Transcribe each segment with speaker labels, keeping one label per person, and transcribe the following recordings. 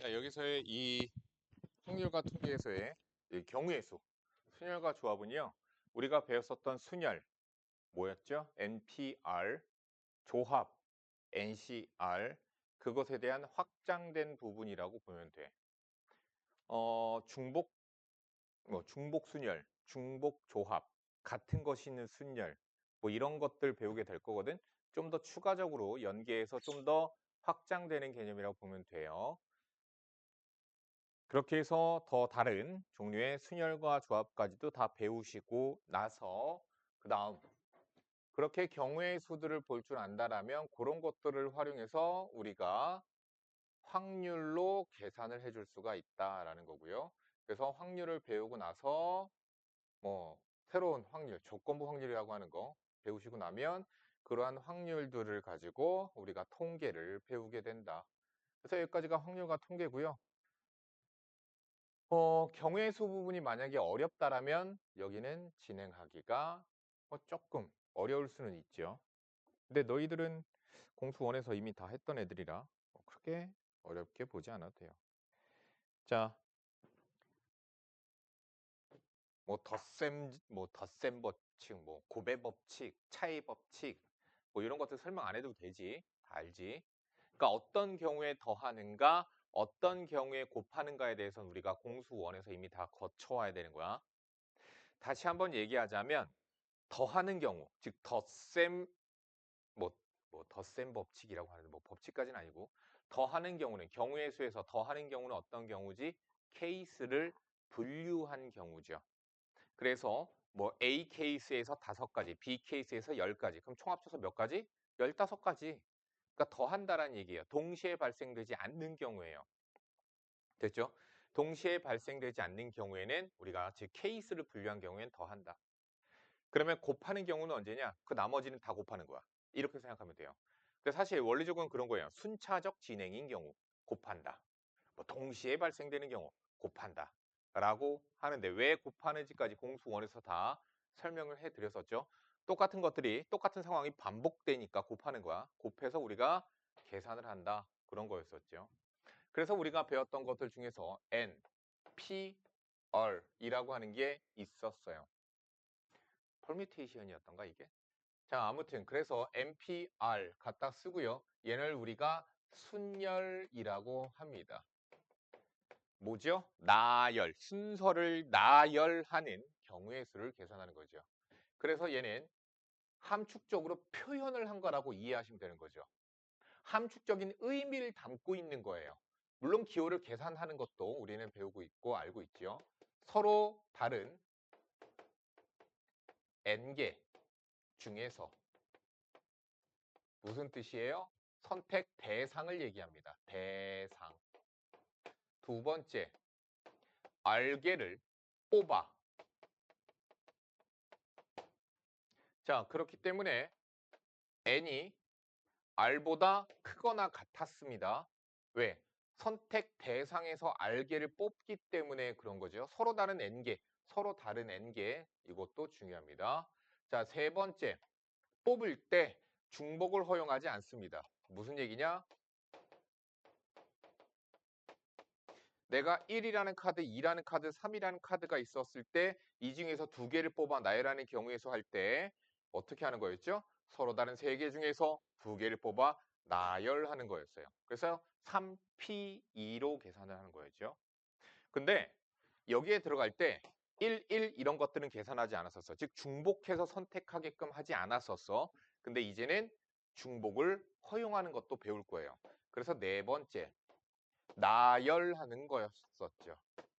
Speaker 1: 자, 여기서의 이 확률과 통계에서의 이 경우의 수, 순열과 조합은요, 우리가 배웠었던 순열, 뭐였죠? NPR, 조합, NCR, 그것에 대한 확장된 부분이라고 보면 돼. 중복, 중복 순열, 중복 조합, 같은 것이 있는 순열, 뭐 이런 것들 배우게 될 거거든. 좀 더 추가적으로 연계해서 좀 더 확장되는 개념이라고 보면 돼요. 그렇게 해서 더 다른 종류의 순열과 조합까지도 다 배우시고 나서 그다음 그렇게 경우의 수들을 볼 줄 안다라면 그런 것들을 활용해서 우리가 확률로 계산을 해줄 수가 있다라는 거고요. 그래서 확률을 배우고 나서 뭐 새로운 확률, 조건부 확률이라고 하는 거 배우시고 나면 그러한 확률들을 가지고 우리가 통계를 배우게 된다. 그래서 여기까지가 확률과 통계고요. 경우의 수 부분이 만약에 어렵다라면 여기는 진행하기가 조금 어려울 수는 있죠. 근데 너희들은 공수원에서 이미 다 했던 애들이라 그렇게 어렵게 보지 않아도 돼요. 자, 덧셈 법칙, 뭐 곱의 법칙, 차이 법칙, 뭐 이런 것들 설명 안 해도 되지. 다 알지. 그러니까 어떤 경우에 더하는가, 어떤 경우에 곱하는가에 대해서는 우리가 공수원에서 이미 다 거쳐와야 되는 거야. 다시 한번 얘기하자면 더하는 경우, 즉 뭐, 덧셈 법칙이라고 하는데 뭐 법칙까지는 아니고 더하는 경우는 경우의 수에서 더하는 경우는 어떤 경우지? 케이스를 분류한 경우죠. 그래서 뭐 A 케이스에서 5가지, B 케이스에서 10가지. 그럼 총 합쳐서 몇 가지? 15가지. 그러니까 더한다라는 얘기예요. 동시에 발생되지 않는 경우예요. 됐죠? 동시에 발생되지 않는 경우에는 우리가 즉 케이스를 분류한 경우에는 더한다. 그러면 곱하는 경우는 언제냐? 그 나머지는 다 곱하는 거야. 이렇게 생각하면 돼요. 근데 사실 원리적으로는 그런 거예요. 순차적 진행인 경우 곱한다. 뭐 동시에 발생되는 경우 곱한다. 라고 하는데 왜 곱하는지까지 공수원에서 다 설명을 해드렸었죠. 똑같은 것들이 똑같은 상황이 반복되니까 곱하는 거야. 곱해서 우리가 계산을 한다. 그런 거였었죠. 그래서 우리가 배웠던 것들 중에서 N, P, R이라고 하는 게 있었어요. 퍼뮤테이션이었던가 이게? 자, 아무튼 그래서 NPR 갖다 쓰고요. 얘를 우리가 순열이라고 합니다. 뭐죠? 나열, 순서를 나열하는 경우의 수를 계산하는 거죠. 그래서 얘는 함축적으로 표현을 한 거라고 이해하시면 되는 거죠. 함축적인 의미를 담고 있는 거예요. 물론 기호를 계산하는 것도 우리는 배우고 있고 알고 있죠. 서로 다른 n개 중에서 무슨 뜻이에요? 선택 대상을 얘기합니다. 대상. 두 번째, 알개를 뽑아. 자, 그렇기 때문에 n이 r보다 크거나 같았습니다. 왜? 선택 대상에서 알개를 뽑기 때문에 그런 거죠. 서로 다른 n개, 서로 다른 n개 이것도 중요합니다. 자, 세 번째, 뽑을 때 중복을 허용하지 않습니다. 무슨 얘기냐? 내가 1이라는 카드, 2라는 카드, 3이라는 카드가 있었을 때 이 중에서 2개를 뽑아 나열하는 경우의 수 할 때 어떻게 하는 거였죠? 서로 다른 3개 중에서 2개를 뽑아 나열하는 거였어요. 그래서 3P2로 계산을 하는 거였죠. 근데 여기에 들어갈 때 1, 1 이런 것들은 계산하지 않았었어. 즉 중복해서 선택하게끔 하지 않았었어. 근데 이제는 중복을 허용하는 것도 배울 거예요. 그래서 네 번째, 나열하는 거였었죠.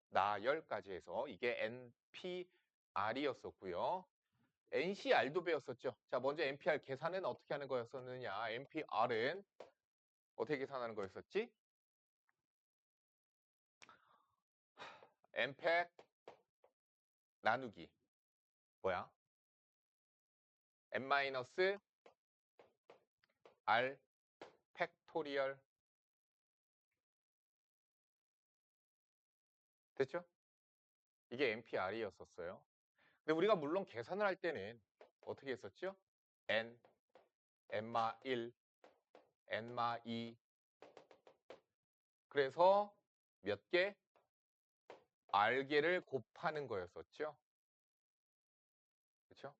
Speaker 1: 나열까지 해서 이게 NPR이었었고요. NCR도 배웠었죠. 자, 먼저 NPR 계산은 어떻게 하는 거였었느냐? NPR은 어떻게 계산하는 거였었지? NPEC 나누기. 뭐야? N-R 팩토리얼. 됐죠? 이게 NPR이었었어요. 근데 우리가 물론 계산을 할 때는 어떻게 했었죠? N, N-1, N-2. 그래서 몇 개? R개를 곱하는 거였었죠. 그렇죠?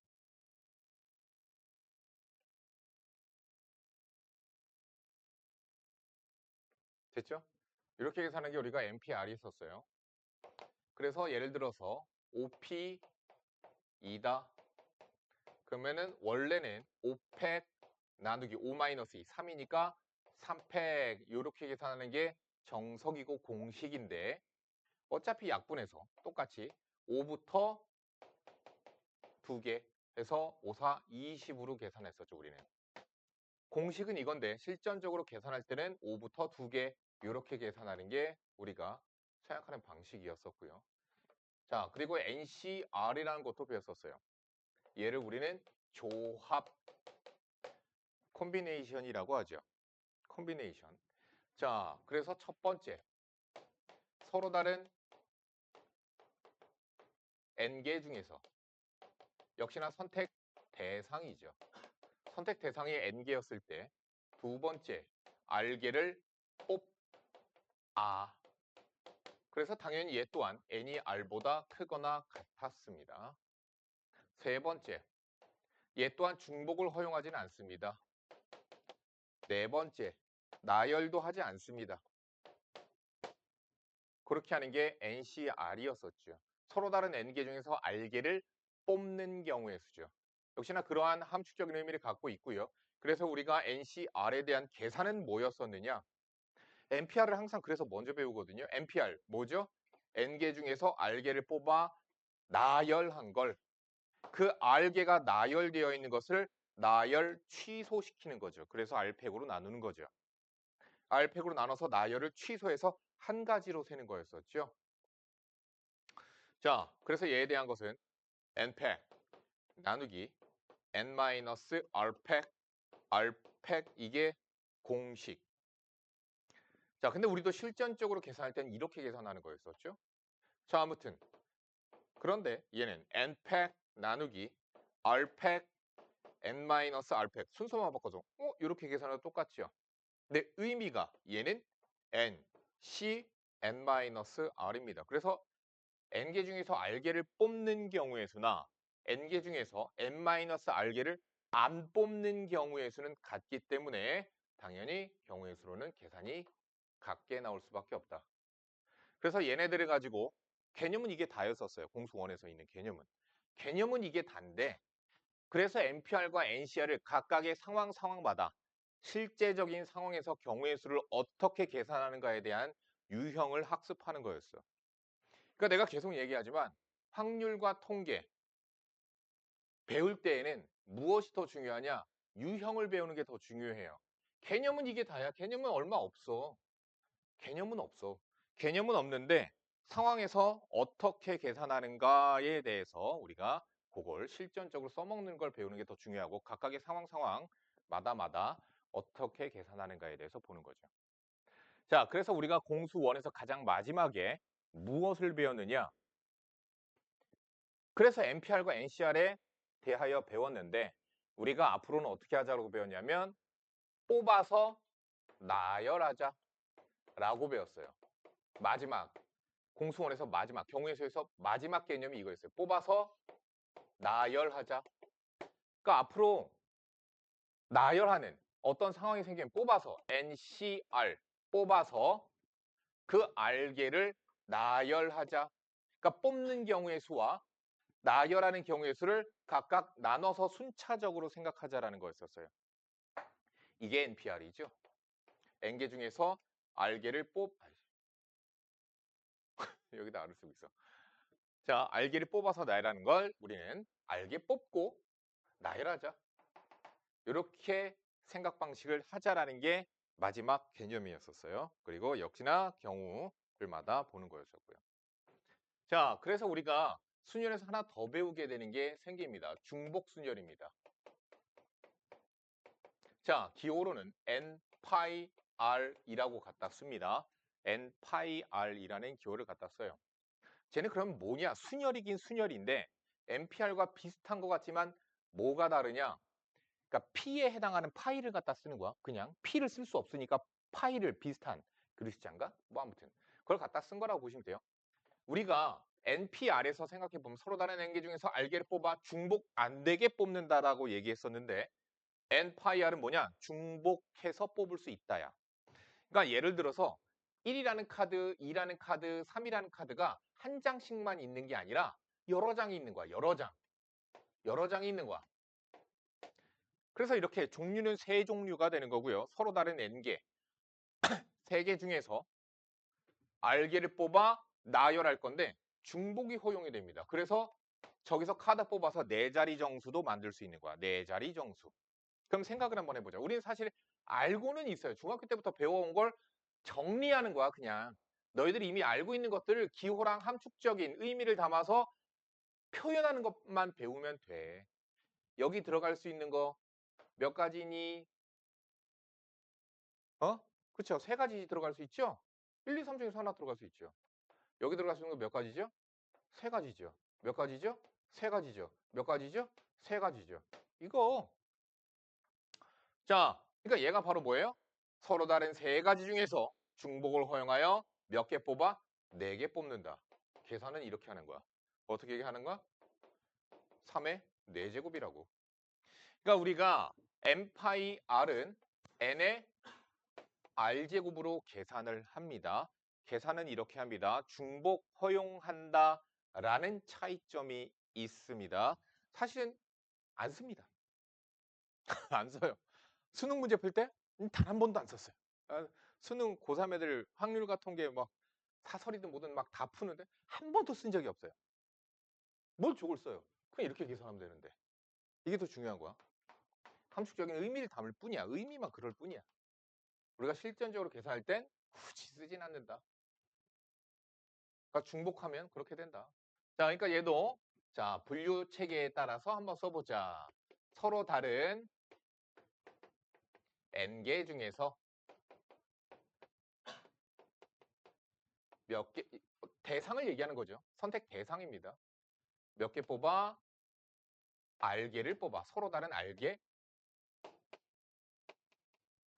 Speaker 1: 됐죠? 이렇게 계산하는 게 우리가 NPR이 있었어요. 그래서 예를 들어서 OP 2다. 그러면은 원래는 5팩 나누기 5-2 3이니까 3팩 이렇게 계산하는 게 정석이고 공식인데 어차피 약분해서 똑같이 5부터 2개 해서 5, 4, 20으로 계산했었죠, 우리는. 공식은 이건데 실전적으로 계산할 때는 5부터 2개 이렇게 계산하는 게 우리가 생각하는 방식이었었고요. 자, 그리고 NCR이라는 것도 배웠었어요. 얘를 우리는 조합 콤비네이션이라고 하죠. 콤비네이션. 자, 그래서 첫 번째 서로 다른 n개 중에서 역시나 선택 대상이죠. 선택 대상이 n개였을 때 두 번째 r개를 뽑아. 그래서 당연히 얘 또한 n이 r보다 크거나 같았습니다. 세 번째, 얘 또한 중복을 허용하지는 않습니다. 네 번째, 나열도 하지 않습니다. 그렇게 하는 게 NCR이었었죠. 서로 다른 n개 중에서 r개를 뽑는 경우의 수죠. 역시나 그러한 함축적인 의미를 갖고 있고요. 그래서 우리가 NCR에 대한 계산은 뭐였었느냐? NPR을 항상 그래서 먼저 배우거든요. NPR 뭐죠? n개 중에서 r개를 뽑아 나열한 걸, 그 r개가 나열되어 있는 것을 나열 취소시키는 거죠. 그래서 r팩으로 나누는 거죠. r팩으로 나눠서 나열을 취소해서 한 가지로 세는 거였었죠. 자, 그래서 얘에 대한 것은 n팩 나누기 n-r팩 r팩 이게 공식. 자, 근데 우리도 실전적으로 계산할 때는 이렇게 계산하는 거였었죠. 자, 아무튼 그런데 얘는 n팩 나누기 r팩 n-r팩 순서만 바꿔서 이렇게 계산해도 똑같죠. 근데 의미가 얘는 n, c, n-r입니다. 그래서 n개 중에서 r개를 뽑는 경우의 수나 n개 중에서 n-r개를 안 뽑는 경우의 수는 같기 때문에 당연히 경우의 수로는 계산이 같게 나올 수밖에 없다. 그래서 얘네들을 가지고 개념은 이게 다였었어요. 공수원에서 있는 개념은. 개념은 이게 단데 그래서 NPR과 NCR을 각각의 상황마다 실제적인 상황에서 경우의 수를 어떻게 계산하는가에 대한 유형을 학습하는 거였어. 그러니까 내가 계속 얘기하지만 확률과 통계 배울 때에는 무엇이 더 중요하냐? 유형을 배우는 게 더 중요해요. 개념은 이게 다야. 개념은 얼마 없어. 개념은 없어. 개념은 없는데 상황에서 어떻게 계산하는가에 대해서 우리가 그걸 실전적으로 써먹는 걸 배우는 게 더 중요하고 각각의 상황마다 어떻게 계산하는가에 대해서 보는 거죠. 자, 그래서 우리가 공수원에서 가장 마지막에 무엇을 배웠느냐? 그래서 NPR과 NCR에 대하여 배웠는데 우리가 앞으로는 어떻게 하자고 배웠냐면 뽑아서 나열하자 라고 배웠어요. 마지막 공수원에서 마지막 경우의 수에서 마지막 개념이 이거였어요. 뽑아서 나열하자. 그러니까 앞으로 나열하는 어떤 상황이 생기면 뽑아서 NCR 뽑아서 그 R개를 나열하자. 그러니까 뽑는 경우의 수와 나열하는 경우의 수를 각각 나눠서 순차적으로 생각하자라는 거였었어요. 이게 NPR이죠. N개 중에서 R개를 여기다 R을 쓰고 있어. 자, R개를 뽑아서 나열하는 걸 우리는 R개 뽑고 나열하자. 이렇게 생각 방식을 하자라는 게 마지막 개념이었었어요. 그리고 역시나 경우들마다 보는 거였었고요. 자, 그래서 우리가 순열에서 하나 더 배우게 되는 게 생깁니다. 중복 순열입니다. 자, 기호로는 n 파이 r이라고 갖다 씁니다. n 파이 r이라는 기호를 갖다 써요. 쟤는 그럼 뭐냐? 순열이긴 순열인데 NPR과 비슷한 것 같지만 뭐가 다르냐? 그러니까 P에 해당하는 파이를 갖다 쓰는 거야. 그냥 P를 쓸 수 없으니까 파이를 비슷한 그리스자인가? 뭐 아무튼 그걸 갖다 쓴 거라고 보시면 돼요. 우리가 NPR에서 생각해보면 서로 다른 N개 중에서 R개를 뽑아 중복 안 되게 뽑는다라고 얘기했었는데 NPR은 뭐냐? 중복해서 뽑을 수 있다야. 그러니까 예를 들어서 1이라는 카드, 2라는 카드, 3이라는 카드가 한 장씩만 있는 게 아니라 여러 장이 있는 거야. 여러 장. 여러 장이 있는 거야. 그래서 이렇게 종류는 세 종류가 되는 거고요. 서로 다른 N개, 세 개 중에서 R개를 뽑아 나열할 건데 중복이 허용이 됩니다. 그래서 저기서 카드 뽑아서 네 자리 정수도 만들 수 있는 거야. 네 자리 정수. 그럼 생각을 한번 해보자. 우리는 사실 알고는 있어요. 중학교 때부터 배워온 걸 정리하는 거야, 그냥. 너희들이 이미 알고 있는 것들을 기호랑 함축적인 의미를 담아서 표현하는 것만 배우면 돼. 여기 들어갈 수 있는 거 몇 가지니? 어? 그쵸? 세 가지 들어갈 수 있죠? 1, 2, 3 중에서 하나 들어갈 수 있죠. 여기 들어갈 수 있는 거 몇 가지죠? 세 가지죠. 몇 가지죠? 세 가지죠. 몇 가지죠? 세 가지죠. 이거. 자, 그러니까 얘가 바로 뭐예요? 서로 다른 세 가지 중에서 중복을 허용하여 몇 개 뽑아? 네 개 뽑는다. 계산은 이렇게 하는 거야. 어떻게 하는 거야? 3의 4제곱이라고. 그러니까 우리가 n파이 r은 n의 r제곱으로 계산을 합니다. 계산은 이렇게 합니다. 중복 허용한다 라는 차이점이 있습니다. 사실은 안 씁니다. 안 써요. 수능 문제 풀 때 단 한 번도 안 썼어요. 아, 수능 고3 애들 확률과 통계 막 사설이든 뭐든 막 다 푸는데 한 번도 쓴 적이 없어요. 뭘 저걸 써요? 그냥 이렇게 계산하면 되는데. 이게 더 중요한 거야. 함축적인 의미를 담을 뿐이야. 의미만 그럴 뿐이야. 우리가 실전적으로 계산할 땐 굳이 쓰진 않는다. 그러니까 중복하면 그렇게 된다. 자, 그러니까 얘도 자 분류 체계에 따라서 한번 써보자. 서로 다른 n개 중에서 몇 개, 대상을 얘기하는 거죠. 선택 대상입니다. 몇 개 뽑아? 알개를 뽑아. 서로 다른 알개가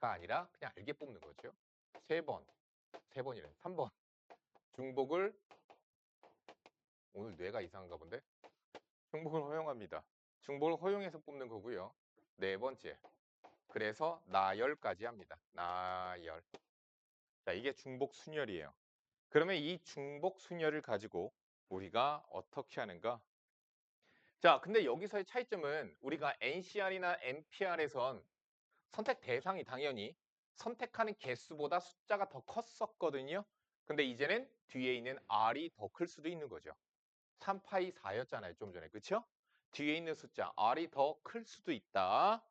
Speaker 1: 아니라 그냥 알개 뽑는 거죠. 세 번이래. 3번. 중복을, 오늘 뇌가 이상한가 본데? 중복을 허용합니다. 중복을 허용해서 뽑는 거고요. 네 번째. 그래서 나열까지 합니다. 나열. 자, 이게 중복 순열이에요. 그러면 이 중복 순열을 가지고 우리가 어떻게 하는가? 자, 근데 여기서의 차이점은 우리가 NCR이나 NPR에선 선택 대상이 당연히 선택하는 개수보다 숫자가 더 컸었거든요. 근데 이제는 뒤에 있는 R이 더 클 수도 있는 거죠. 3파이 4였잖아요. 좀 전에. 그쵸? 뒤에 있는 숫자 R이 더 클 수도 있다.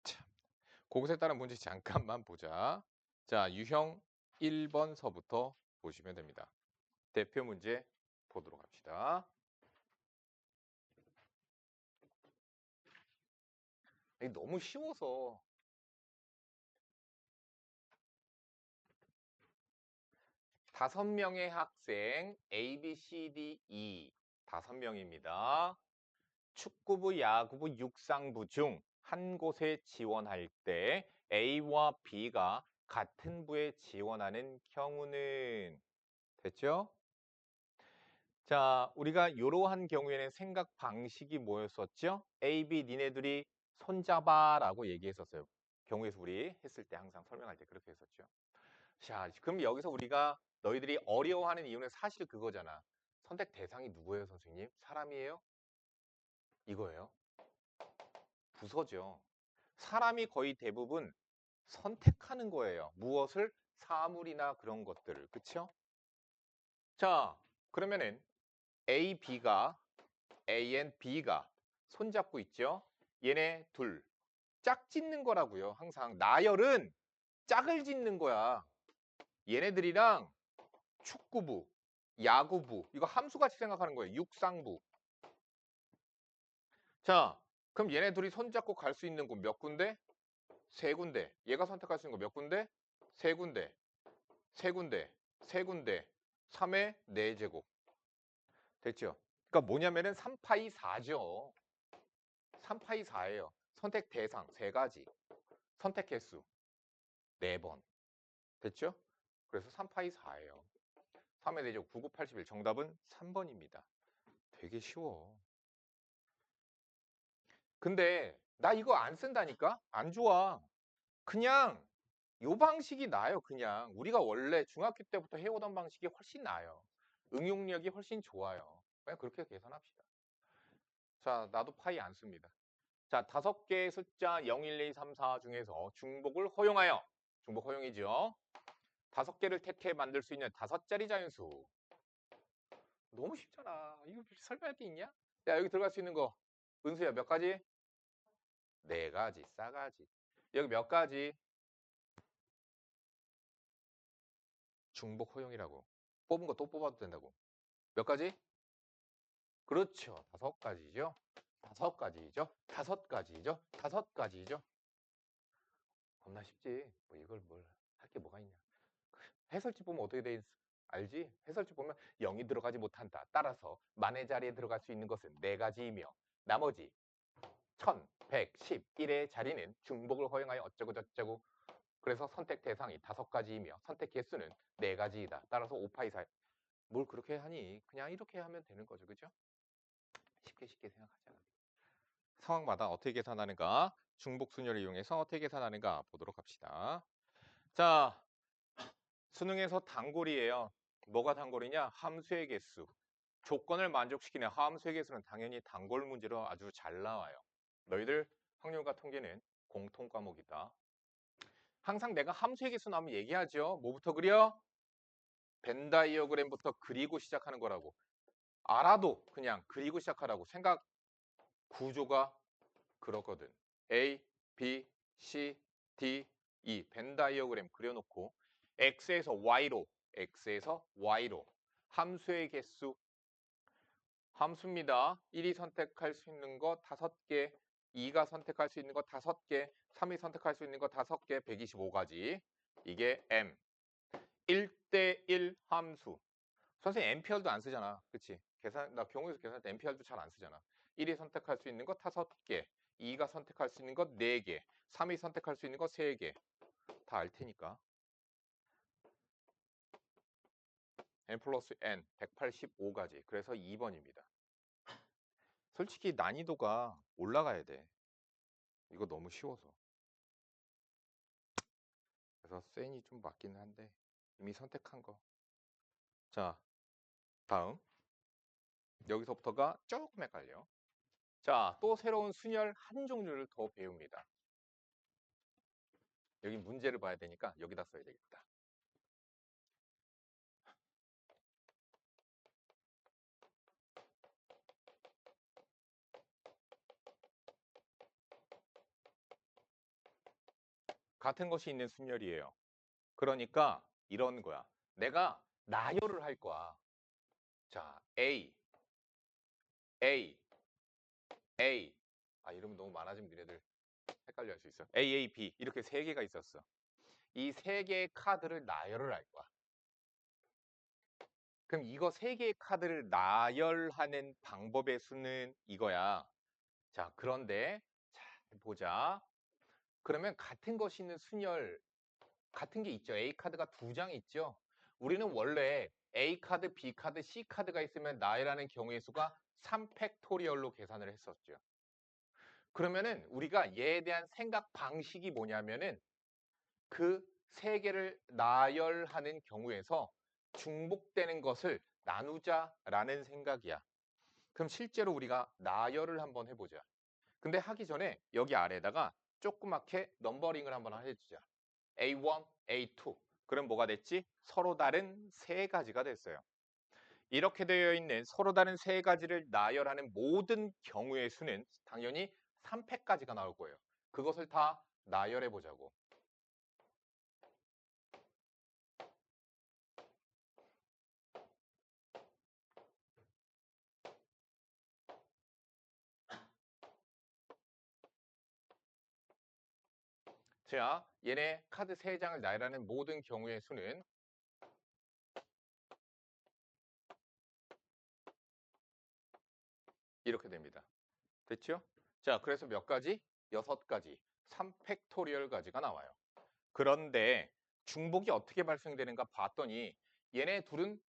Speaker 1: 자, 그것에 따른 문제 잠깐만 보자. 자, 유형 1번서부터 보시면 됩니다. 대표 문제 보도록 합시다. 이게 너무 쉬워서 5명의 학생 A, B, C, D, E 5명입니다. 축구부, 야구부, 육상부 중 한 곳에 지원할 때 A와 B가 같은 부에 지원하는 경우는 됐죠? 자, 우리가 이러한 경우에는 생각 방식이 뭐였었죠? A, B 니네들이 손잡아라고 얘기했었어요. 경우에서 우리 했을 때 항상 설명할 때 그렇게 했었죠. 자, 그럼 여기서 우리가 너희들이 어려워하는 이유는 사실 그거잖아. 선택 대상이 누구예요, 선생님? 사람이에요? 이거예요. 부서죠. 사람이 거의 대부분 선택하는 거예요. 무엇을? 사물이나 그런 것들을. 그쵸? 자, 그러면은 A, B가 A and B가 손잡고 있죠? 얘네 둘 짝 짓는 거라고요. 항상 나열은 짝을 짓는 거야. 얘네들이랑 축구부, 야구부 이거 함수같이 생각하는 거예요. 육상부. 자, 그럼 얘네 둘이 손잡고 갈 수 있는 곳 몇 군데? 세 군데. 얘가 선택할 수 있는 거 몇 군데? 세 군데. 세 군데. 세 군데. 3의 4제곱. 됐죠? 그러니까 뭐냐면은 3파이 4죠. 3파이 4예요. 선택 대상 3가지. 선택 횟수 4번. 됐죠? 그래서 3파이 4예요. 3의 대적 9, 9, 81. 정답은 3번입니다. 되게 쉬워. 근데 나 이거 안 쓴다니까? 안 좋아. 그냥 요 방식이 나아요. 그냥 우리가 원래 중학교 때부터 해오던 방식이 훨씬 나아요. 응용력이 훨씬 좋아요. 그냥 그렇게 계산합시다. 자, 나도 파이 안 씁니다. 자, 5개의 숫자 0, 1, 2, 3, 4 중에서 중복을 허용하여 중복 허용이죠. 5개를 택해 만들 수 있는 5자리 자연수. 너무 쉽잖아. 이거 설명할 게 있냐? 야, 여기 들어갈 수 있는 거 은수야 몇 가지? 4가지, 싸가지. 여기 몇 가지? 중복 허용이라고. 뽑은 거 또 뽑아도 된다고. 몇 가지? 그렇죠. 5가지죠. 5가지죠. 5가지죠. 5가지죠. 겁나 쉽지. 뭐 이걸 뭘 할 게 뭐가 있냐. 해설집 보면 어떻게 돼 있어? 알지? 해설집 보면 0이 들어가지 못한다. 따라서 만의 자리에 들어갈 수 있는 것은 4가지이며 나머지 1111의 자리는 중복을 허용하여 어쩌고 저쩌고. 그래서 선택 대상이 5가지이며 선택 개수는 4가지이다. 따라서 5파이 4. 뭘 그렇게 하니? 그냥 이렇게 하면 되는 거죠. 그죠? 쉽게 쉽게 생각하자. 상황마다 어떻게 계산하는가? 중복 순열을 이용해서 어떻게 계산하는가 보도록 합시다. 자, 수능에서 단골이에요. 뭐가 단골이냐? 함수의 개수. 조건을 만족시키는 함수의 개수는 당연히 단골 문제로 아주 잘 나와요. 너희들 확률과 통계는 공통 과목이다. 항상 내가 함수의 개수 나오면 얘기하죠. 뭐부터 그려? 벤 다이어그램부터 그리고 시작하는 거라고. 알아도 그냥 그리고 시작하라고. 생각 구조가 그렇거든. A, B, C, D, E 벤 다이어그램 그려놓고 X에서 Y로 함수의 개수 함수입니다. 1이 선택할 수 있는 거 5개, 2가 선택할 수 있는 거 5개, 3이 선택할 수 있는 거 5개, 125가지. 이게 M. 1대1 함수. 선생님 MPR도 안 쓰잖아. 그치? 나 경우에서 계산할 때 MPR도 잘 안 쓰잖아. 1이 선택할 수 있는 거 5개, 2가 선택할 수 있는 거 4개, 3이 선택할 수 있는 거 3개. 다 알 테니까. N 플러스 N 185가지. 그래서 2번입니다. 솔직히 난이도가 올라가야 돼. 이거 너무 쉬워서. 그래서 센이 좀 맞기는 한데 이미 선택한 거. 자, 다음. 여기서부터가 조금 헷갈려. 자, 또 새로운 순열 한 종류를 더 배웁니다. 여기 문제를 봐야 되니까 여기다 써야 되겠다. 같은 것이 있는 순열이에요. 그러니까 이런 거야. 내가 나열을 할 거야. 자, A, A, A. 아, 이러면 너무 많아지면 니네들 헷갈려 할 수 있어. A, A, B 이렇게 3개가 있었어. 이 3개의 카드를 나열을 할 거야. 그럼 이거 3개의 카드를 나열하는 방법의 수는 이거야. 자, 그런데 자, 보자. 그러면 같은 것이 있는 순열 같은 게 있죠. A 카드가 2장 있죠. 우리는 원래 A 카드, B 카드, C 카드가 있으면 나열하는 경우의 수가 3팩토리얼로 계산을 했었죠. 그러면은 우리가 얘에 대한 생각 방식이 뭐냐면은 그 3개를 나열하는 경우에서 중복되는 것을 나누자라는 생각이야. 그럼 실제로 우리가 나열을 한번 해보자. 근데 하기 전에 여기 아래에다가 조그맣게 넘버링을 한번 해주자. A1, A2. 그럼 뭐가 됐지? 서로 다른 3가지가 됐어요. 이렇게 되어 있는 서로 다른 3가지를 나열하는 모든 경우의 수는 당연히 3팩까지가 나올 거예요. 그것을 다 나열해 보자고. 자, 얘네 카드 3장을 나열하는 모든 경우의 수는 이렇게 됩니다. 됐죠? 자, 그래서 몇 가지? 6가지. 3팩토리얼까지가 나와요. 그런데 중복이 어떻게 발생되는가 봤더니 얘네 둘은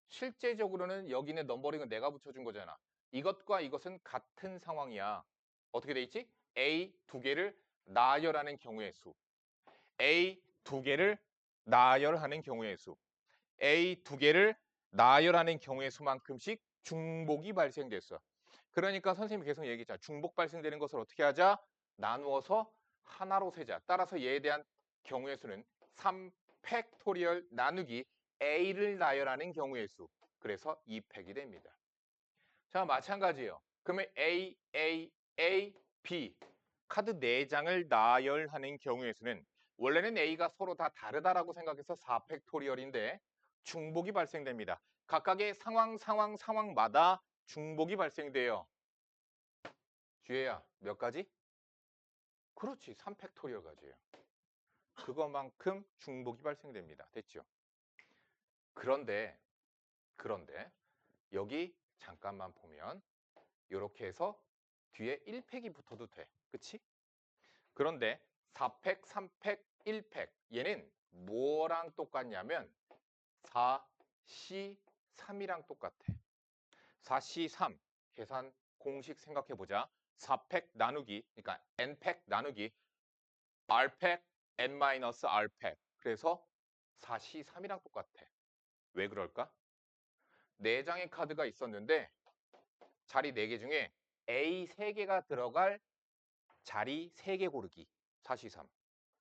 Speaker 1: 실제적으로는 여기는 넘버링은 내가 붙여준 거잖아. 이것과 이것은 같은 상황이야. 어떻게 돼 있지? A 두 개를 나열하는 경우의 수. A 두 개를 나열하는 경우의 수. A 두 개를 나열하는 경우의 수만큼씩 중복이 발생됐어. 그러니까 선생님이 계속 얘기했잖아. 중복 발생되는 것을 어떻게 하자? 나누어서 하나로 세자. 따라서 얘에 대한 경우의 수는 3팩토리얼 나누기 A를 나열하는 경우의 수. 그래서 2팩이 됩니다. 자, 마찬가지예요. 그러면 A, B 카드 4장을 나열하는 경우의 수는 원래는 A가 서로 다 다르다라고 생각해서 4팩토리얼인데 중복이 발생됩니다. 각각의 상황마다 중복이 발생돼요. 주혜야, 몇 가지? 그렇지, 3팩토리얼 가지예요. 그것만큼 중복이 발생됩니다. 됐죠? 그런데 여기 잠깐만 보면 이렇게 해서 뒤에 1팩이 붙어도 돼. 그치? 그런데 4팩, 3팩, 1팩 얘는 뭐랑 똑같냐면 4C3이랑 똑같아. 4C3 계산 공식 생각해 보자. 4팩 나누기 그러니까 N팩 나누기 R팩 N-R팩 그래서 4C3이랑 똑같아. 왜 그럴까? 4장의 카드가 있었는데 자리 4개 중에 A 3개가 들어갈 자리 3개 고르기 4C3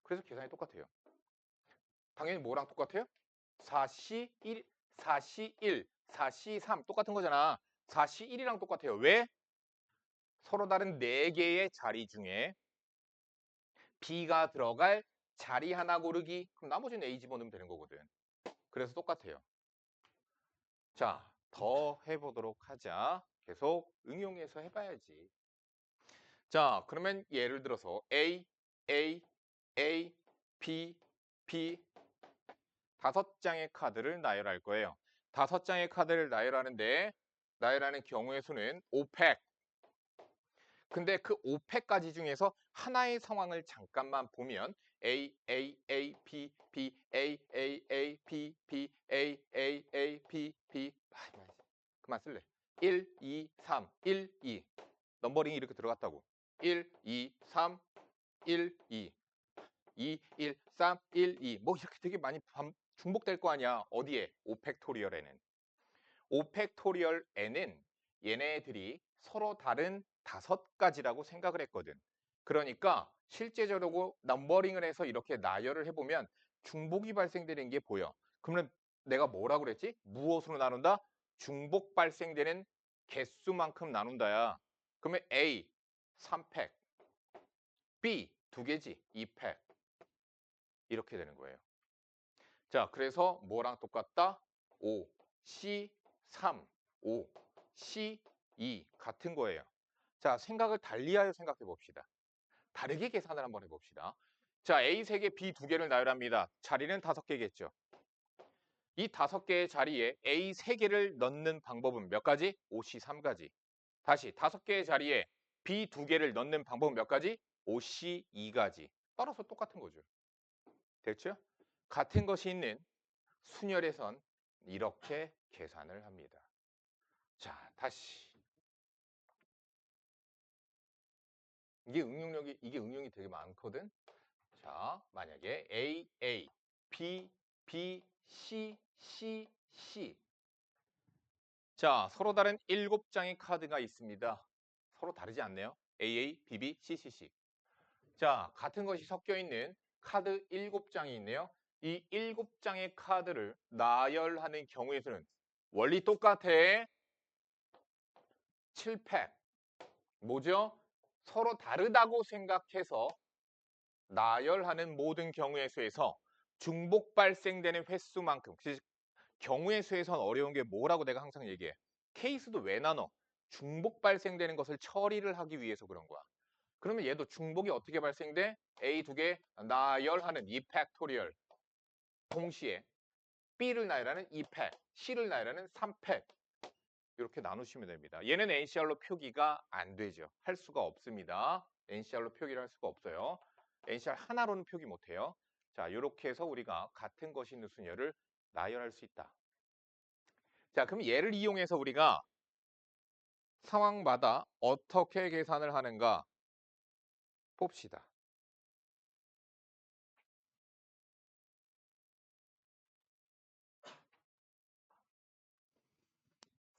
Speaker 1: 그래서 계산이 똑같아요. 당연히 뭐랑 똑같아요? 4C1, 4C1, 4C3 똑같은 거잖아. 4C1이랑 똑같아요. 왜? 서로 다른 4개의 자리 중에 B가 들어갈 자리 하나 고르기 그럼 나머지는 A 집어넣으면 되는 거거든. 그래서 똑같아요. 자, 더 해보도록 하자. 계속 응용해서 해봐야지. 자, 그러면 예를 들어서 A, B, B 5장의 카드를 나열할 거예요. 5장의 카드를 나열하는 경우의 수는 5팩. 근데 그 5팩까지 중에서 하나의 상황을 잠깐만 보면 A, B, B, A, B, B, A, B, B 그만 쓸래. 1, 2, 3, 1, 2 넘버링이 이렇게 들어갔다고. 1, 2, 3, 1, 2 2, 1, 3, 1, 2 뭐 이렇게 되게 많이 중복될 거 아니야. 어디에? 5팩토리얼에는. 5팩토리얼에는 얘네들이 서로 다른 5가지라고 생각을 했거든. 그러니까 실제적으로 넘버링을 해서 이렇게 나열을 해보면 중복이 발생되는 게 보여. 그러면 내가 뭐라고 그랬지? 무엇으로 나눈다? 중복 발생되는 개수만큼 나눈다야. 그러면 A 3팩, B 2개지 2팩 이렇게 되는 거예요. 자, 그래서 뭐랑 똑같다? 5, C3, 5, C2 같은 거예요. 자, 생각을 달리하여 생각해 봅시다. 다르게 계산을 한번 해봅시다. 자, A 3개, B 2개를 나열합니다. 자리는 5개겠죠. 이 5개의 자리에 A 3개를 넣는 방법은 몇 가지? 5C3가지. 다시 5개의 자리에 B 2개를 넣는 방법은 몇 가지? 5C2가지. 따라서 똑같은 거죠. 됐죠? 같은 것이 있는 순열에선 이렇게 계산을 합니다. 자, 다시. 이게 응용이 되게 많거든. 자, 만약에 A, B, C. 자, 서로 다른 7장의 카드가 있습니다. 서로 다르지 않네요. B, C. 자, 같은 것이 섞여 있는 카드 7장이 있네요. 이 7장의 카드를 나열하는 경우의 수는 원리 똑같아. 7팩. 뭐죠? 서로 다르다고 생각해서 나열하는 모든 경우의 수에서 중복 발생되는 횟수만큼 경우의 수에선 어려운 게 뭐라고 내가 항상 얘기해. 케이스도 왜 나눠? 중복 발생되는 것을 처리를 하기 위해서 그런 거야. 그러면 얘도 중복이 어떻게 발생돼? A 2개 나열하는 2팩토리얼 동시에 B를 나열하는 2팩, C를 나열하는 3팩 이렇게 나누시면 됩니다. 얘는 NCR로 표기가 안 되죠. 할 수가 없습니다. NCR로 표기를 할 수가 없어요. NCR 하나로는 표기 못해요. 자, 이렇게 해서 우리가 같은 것이 있는 수녀를 나열할 수 있다. 자, 그럼 얘를 이용해서 우리가 상황마다 어떻게 계산을 하는가 봅시다.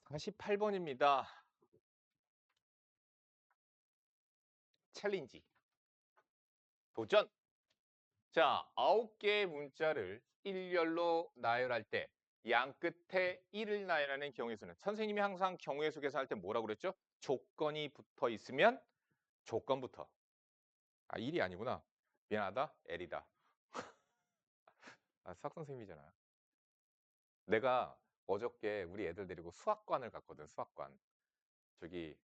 Speaker 1: 48번입니다. 챌린지. 도전! 자, 9개의 문자를 일렬로 나열할 때 양 끝에 1을 나열하는 경우의 수는 선생님이 항상 경우의 수 계산할 때 뭐라고 그랬죠? 조건이 붙어 있으면 조건부터. 아, 1이 아니구나. 미안하다. L이다. 아, 수학 선생님이잖아. 내가 어저께 우리 애들 데리고 수학관을 갔거든. 수학관. 저기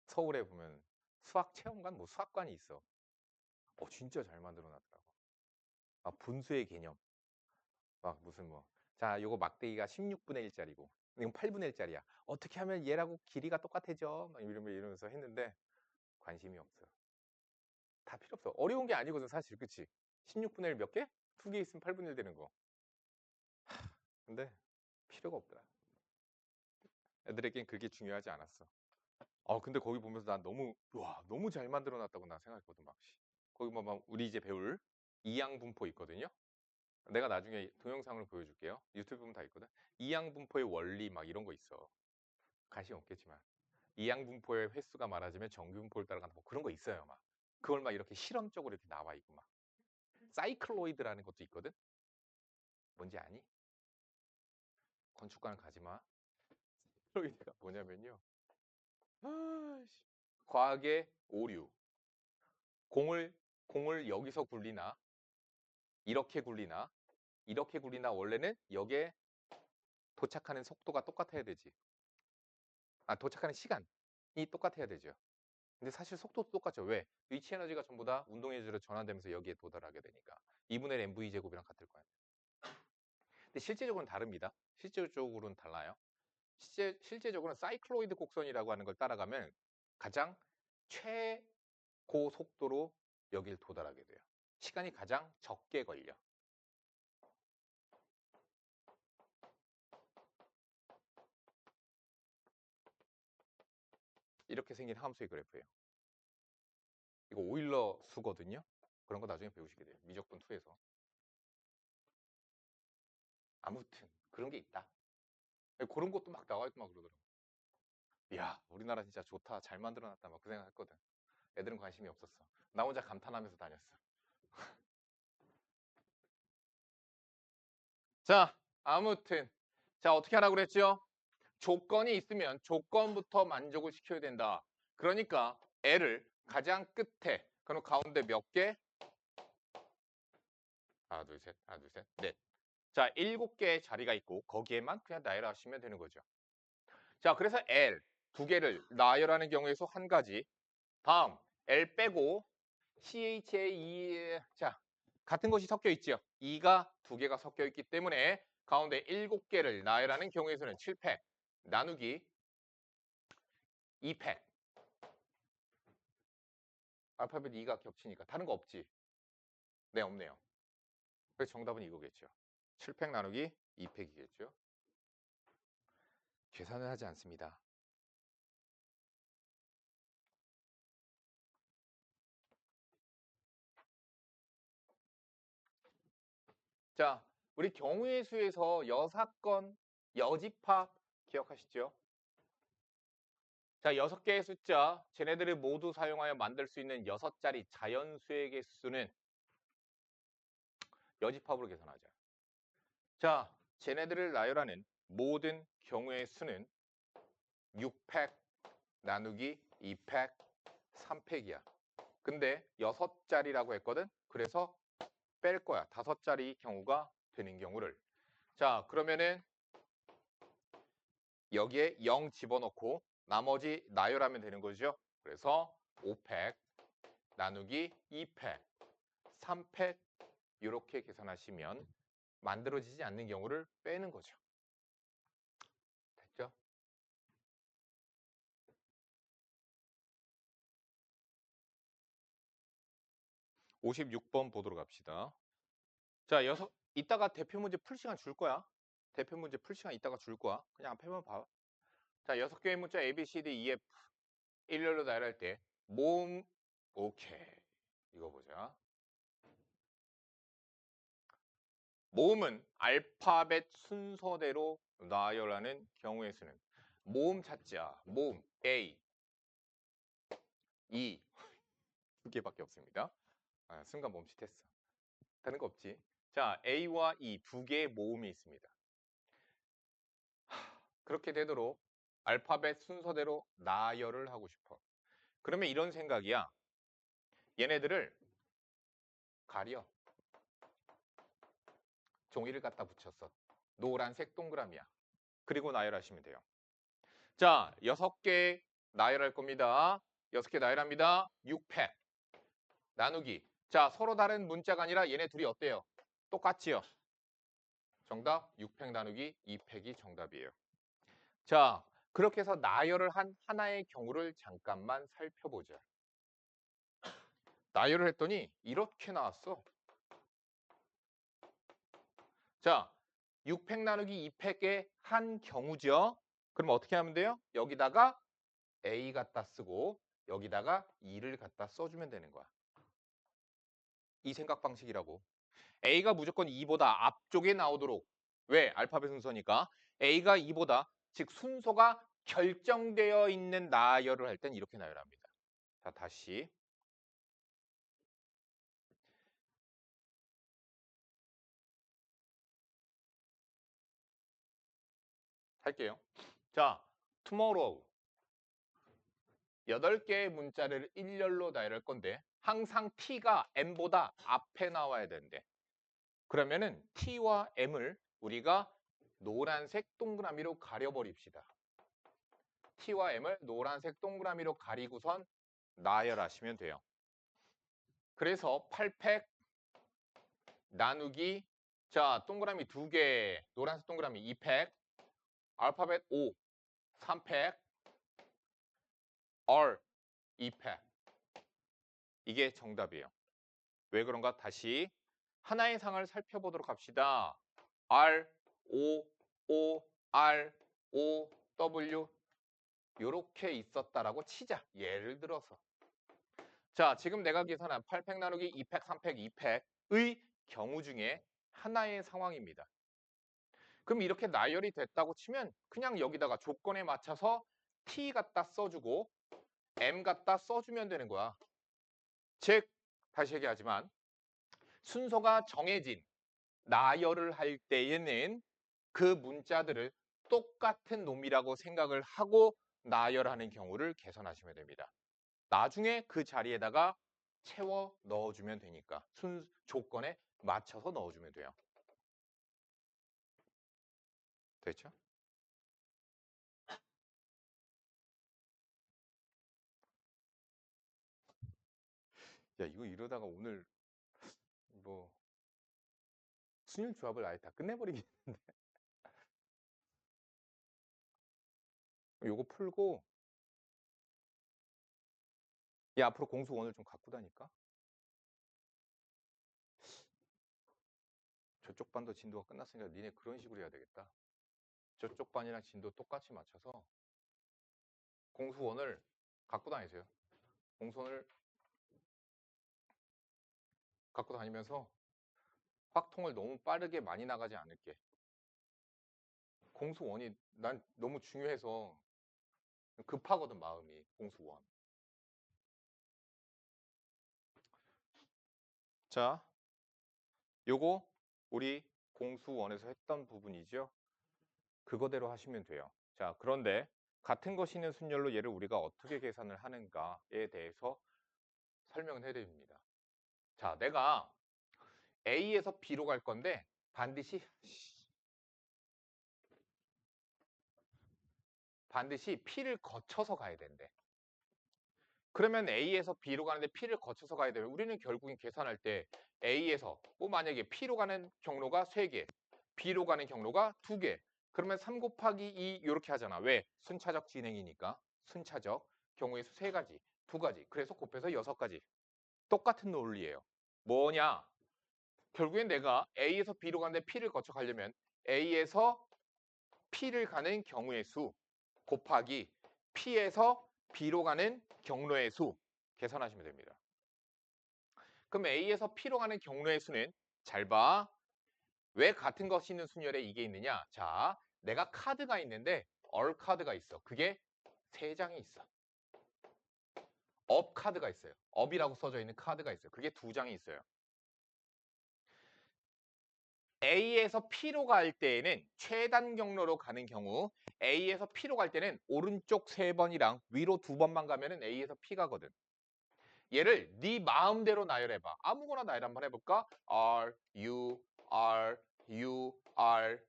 Speaker 1: 서울에 보면 수학 체험관 뭐 수학관이 있어. 진짜 잘 만들어 놨더라고. 아, 분수의 개념. 막 무슨 뭐. 자, 요거 막대기가 16분의 1짜리고 이건 8분의 1짜리야. 어떻게 하면 얘라고 길이가 똑같아져? 막 이러면서 했는데 관심이 없어. 다 필요 없어. 어려운 게 아니거든, 사실. 그치? 16분의 1 몇 개? 2개 있으면 8분의 1 되는 거. 근데 필요가 없더라. 애들에겐 그게 중요하지 않았어. 근데 거기 보면서 난 너무, 와, 너무 잘 만들어 놨다고 나 생각했거든, 막. 거기 뭐 막 우리 이제 배울 이항분포 있거든요. 내가 나중에 동영상을 보여줄게요. 유튜브 보면 다 있거든. 이항분포의 원리 막 이런 거 있어. 관심 없겠지만. 이항분포의 횟수가 많아지면 정규분포를 따라가는 뭐 그런 거 있어요, 막. 그걸 막 이렇게 실험적으로 이렇게 나와 있고 막. 사이클로이드라는 것도 있거든. 뭔지 아니? 건축관 가지 마. 사이클로이드가 뭐냐면요. 과학의 오류. 공을 여기서 굴리나 이렇게 굴리나 이렇게 굴리나 원래는 여기에 도착하는 속도가 똑같아야 되지. 아, 도착하는 시간이 똑같아야 되죠. 근데 사실 속도도 똑같죠. 왜? 위치 에너지가 전부 다 운동 에너지로 전환되면서 여기에 도달하게 되니까. 2분의 mv 제곱이랑 같을 거예요. 근데 실제적으로는 다릅니다. 실제적으로는 달라요. 실제적으로는 사이클로이드 곡선이라고 하는 걸 따라가면 가장 최고 속도로 여길 도달하게 돼요. 시간이 가장 적게 걸려. 이렇게 생긴 함수의 그래프예요. 이거 오일러 수거든요. 그런 거 나중에 배우시게 돼요. 미적분 2에서. 아무튼 그런 게 있다. 그런 것도 막 나와 있고 막 그러더라고. 이야, 우리나라 진짜 좋다. 잘 만들어놨다. 막 그 생각했거든. 애들은 관심이 없었어. 나 혼자 감탄하면서 다녔어. 자, 아무튼 자, 어떻게 하라고 그랬죠? 조건이 있으면 조건부터 만족을 시켜야 된다. 그러니까 L을 가장 끝에, 그럼 가운데 몇 개? 하나, 둘, 셋, 하나, 둘, 셋, 넷. 자, 7개의 자리가 있고 거기에만 그냥 나열하시면 되는 거죠. 자, 그래서 L 2개를 나열하는 경우에 서 한 가지. 다음 L 빼고 CHA 2, 자, 같은 것이 섞여 있죠. 2가 2개가 섞여 있기 때문에 가운데 7개를 나열하는 경우에서는 7팩 나누기 2팩. 알파벳 2가 겹치니까 다른 거 없지? 네, 없네요. 그래서 정답은 이거겠죠. 7팩 나누기 2팩이겠죠. 계산을 하지 않습니다. 자, 우리 경우의 수에서 여사건, 여집합 기억하시죠? 자, 6개의 숫자, 쟤네들을 모두 사용하여 만들 수 있는 6자리 자연수의 개수는 여집합으로 계산하자. 자, 쟤네들을 나열하는 모든 경우의 수는 6팩 나누기 2팩 3팩이야. 근데 6자리라고 했거든? 그래서 뺄 거야. 5자리 경우가 되는 경우를. 자, 그러면은 여기에 0 집어넣고 나머지 나열하면 되는 거죠. 그래서 5팩 나누기 2팩 3팩 이렇게 계산하시면 만들어지지 않는 경우를 빼는 거죠. 됐죠? 56번 보도록 합시다. 자, 이따가 대표 문제 풀 시간 줄 거야. 대표 문제 풀 시간 이따가 줄 거야. 그냥 앞에만 봐. 자, 6개의 문자 A, B, C, D, E, F 일렬로 나열할 때 모음 오케이. 이거 보자. 모음은 알파벳 순서대로 나열하는 경우의 수는 모음 찾자. 모음 A, E 두 개밖에 없습니다. 순간 멈칫했어. 다른 거 없지. 자, A와 E 두 개의 모음이 있습니다. 그렇게 되도록 알파벳 순서대로 나열을 하고 싶어. 그러면 이런 생각이야. 얘네들을 가려. 종이를 갖다 붙였어. 노란색 동그라미야. 그리고 나열하시면 돼요. 자, 6개 나열할 겁니다. 6개 나열합니다. 6팩. 나누기. 자, 서로 다른 문자가 아니라 얘네 둘이 어때요? 똑같지요? 정답 6팩 나누기 2팩이 정답이에요. 자, 그렇게 해서 나열을 한 하나의 경우를 잠깐만 살펴보자. 나열을 했더니 이렇게 나왔어. 자, 6팩 나누기 2팩의 한 경우죠. 그럼 어떻게 하면 돼요? 여기다가 A 갖다 쓰고 여기다가 2를 갖다 써주면 되는 거야. 이 생각 방식이라고. A가 무조건 2보다 앞쪽에 나오도록. 왜? 알파벳 순서니까. A가 2보다 즉 순서가 결정되어 있는 나열을 할 땐 이렇게 나열합니다. 자, 다시. 할게요. 자, tomorrow. 8개의 문자를 일렬로 나열할 건데 항상 T가 M보다 앞에 나와야 되는데 그러면은 T와 M을 우리가 노란색 동그라미로 가려버립시다. T와 M을 노란색 동그라미로 가리고선 나열하시면 돼요. 그래서 8팩 나누기 자 동그라미 2개 노란색 동그라미 2팩 알파벳 O 3팩 R 2팩 이게 정답이에요. 왜 그런가 다시 하나의 상을 살펴보도록 합시다. R, O, O, R, O, W 이렇게 있었다라고 치자. 예를 들어서. 자, 지금 내가 계산한 8팩 나누기 2팩, 3팩, 2팩의 경우 중에 하나의 상황입니다. 그럼 이렇게 나열이 됐다고 치면 그냥 여기다가 조건에 맞춰서 T 갖다 써주고 M 갖다 써주면 되는 거야. 즉, 다시 얘기하지만 순서가 정해진 나열을 할 때에는 그 문자들을 똑같은 놈이라고 생각을 하고 나열하는 경우를 개선하시면 됩니다. 나중에 그 자리에다가 채워 넣어주면 되니까 조건에 맞춰서 넣어주면 돼요. 됐죠? 야, 이거 이러다가 오늘 뭐 순일 조합을 아예 다 끝내버리겠는데. 요거 풀고 야, 앞으로 공수원을 좀 갖고 다니까? 저쪽 반도 진도가 끝났으니까 니네 그런 식으로 해야 되겠다. 저쪽 반이랑 진도 똑같이 맞춰서 공수원을 갖고 다니세요. 공수원을 갖고 다니면서 확통을 너무 빠르게 많이 나가지 않을게. 공수원이 난 너무 중요해서 급하거든 마음이 공수원. 자, 요거 우리 공수원에서 했던 부분이죠. 그거대로 하시면 돼요. 자, 그런데 같은 것이 있는 순열로 얘를 우리가 어떻게 계산을 하는가에 대해서 설명을 해드립니다. 자, 내가 A에서 B로 갈 건데 반드시 P를 거쳐서 가야 된대. 그러면 A에서 B로 가는데 P를 거쳐서 가야 되면 우리는 결국엔 계산할 때 A에서 만약에 P로 가는 경로가 3개, B로 가는 경로가 2개. 그러면 3 곱하기 2 이렇게 하잖아. 왜? 순차적 진행이니까. 순차적 경우의 수 3가지, 2가지. 그래서 곱해서 6가지. 똑같은 논리예요. 뭐냐? 결국엔 내가 A에서 B로 가는데 P를 거쳐 가려면 A에서 P를 가는 경우의 수 곱하기 P에서 B로 가는 경로의 수 계산하시면 됩니다. 그럼 A에서 P로 가는 경로의 수는 잘 봐. 왜 같은 것이 있는 순열에 이게 있느냐? 자, 내가 카드가 있는데 얼 카드가 있어. 그게 3장이 있어. 업 카드가 있어요. 업이라고 써져 있는 카드가 있어요. 그게 2장이 있어요. A에서 P로 갈 때에는 최단 경로로 가는 경우 A에서 P로 갈 때는 오른쪽 3번이랑 위로 2번만 가면은 A에서 P 가거든. 얘를 네 마음대로 나열해봐. 아무거나 나열 한번 해볼까? R, U, R, U, R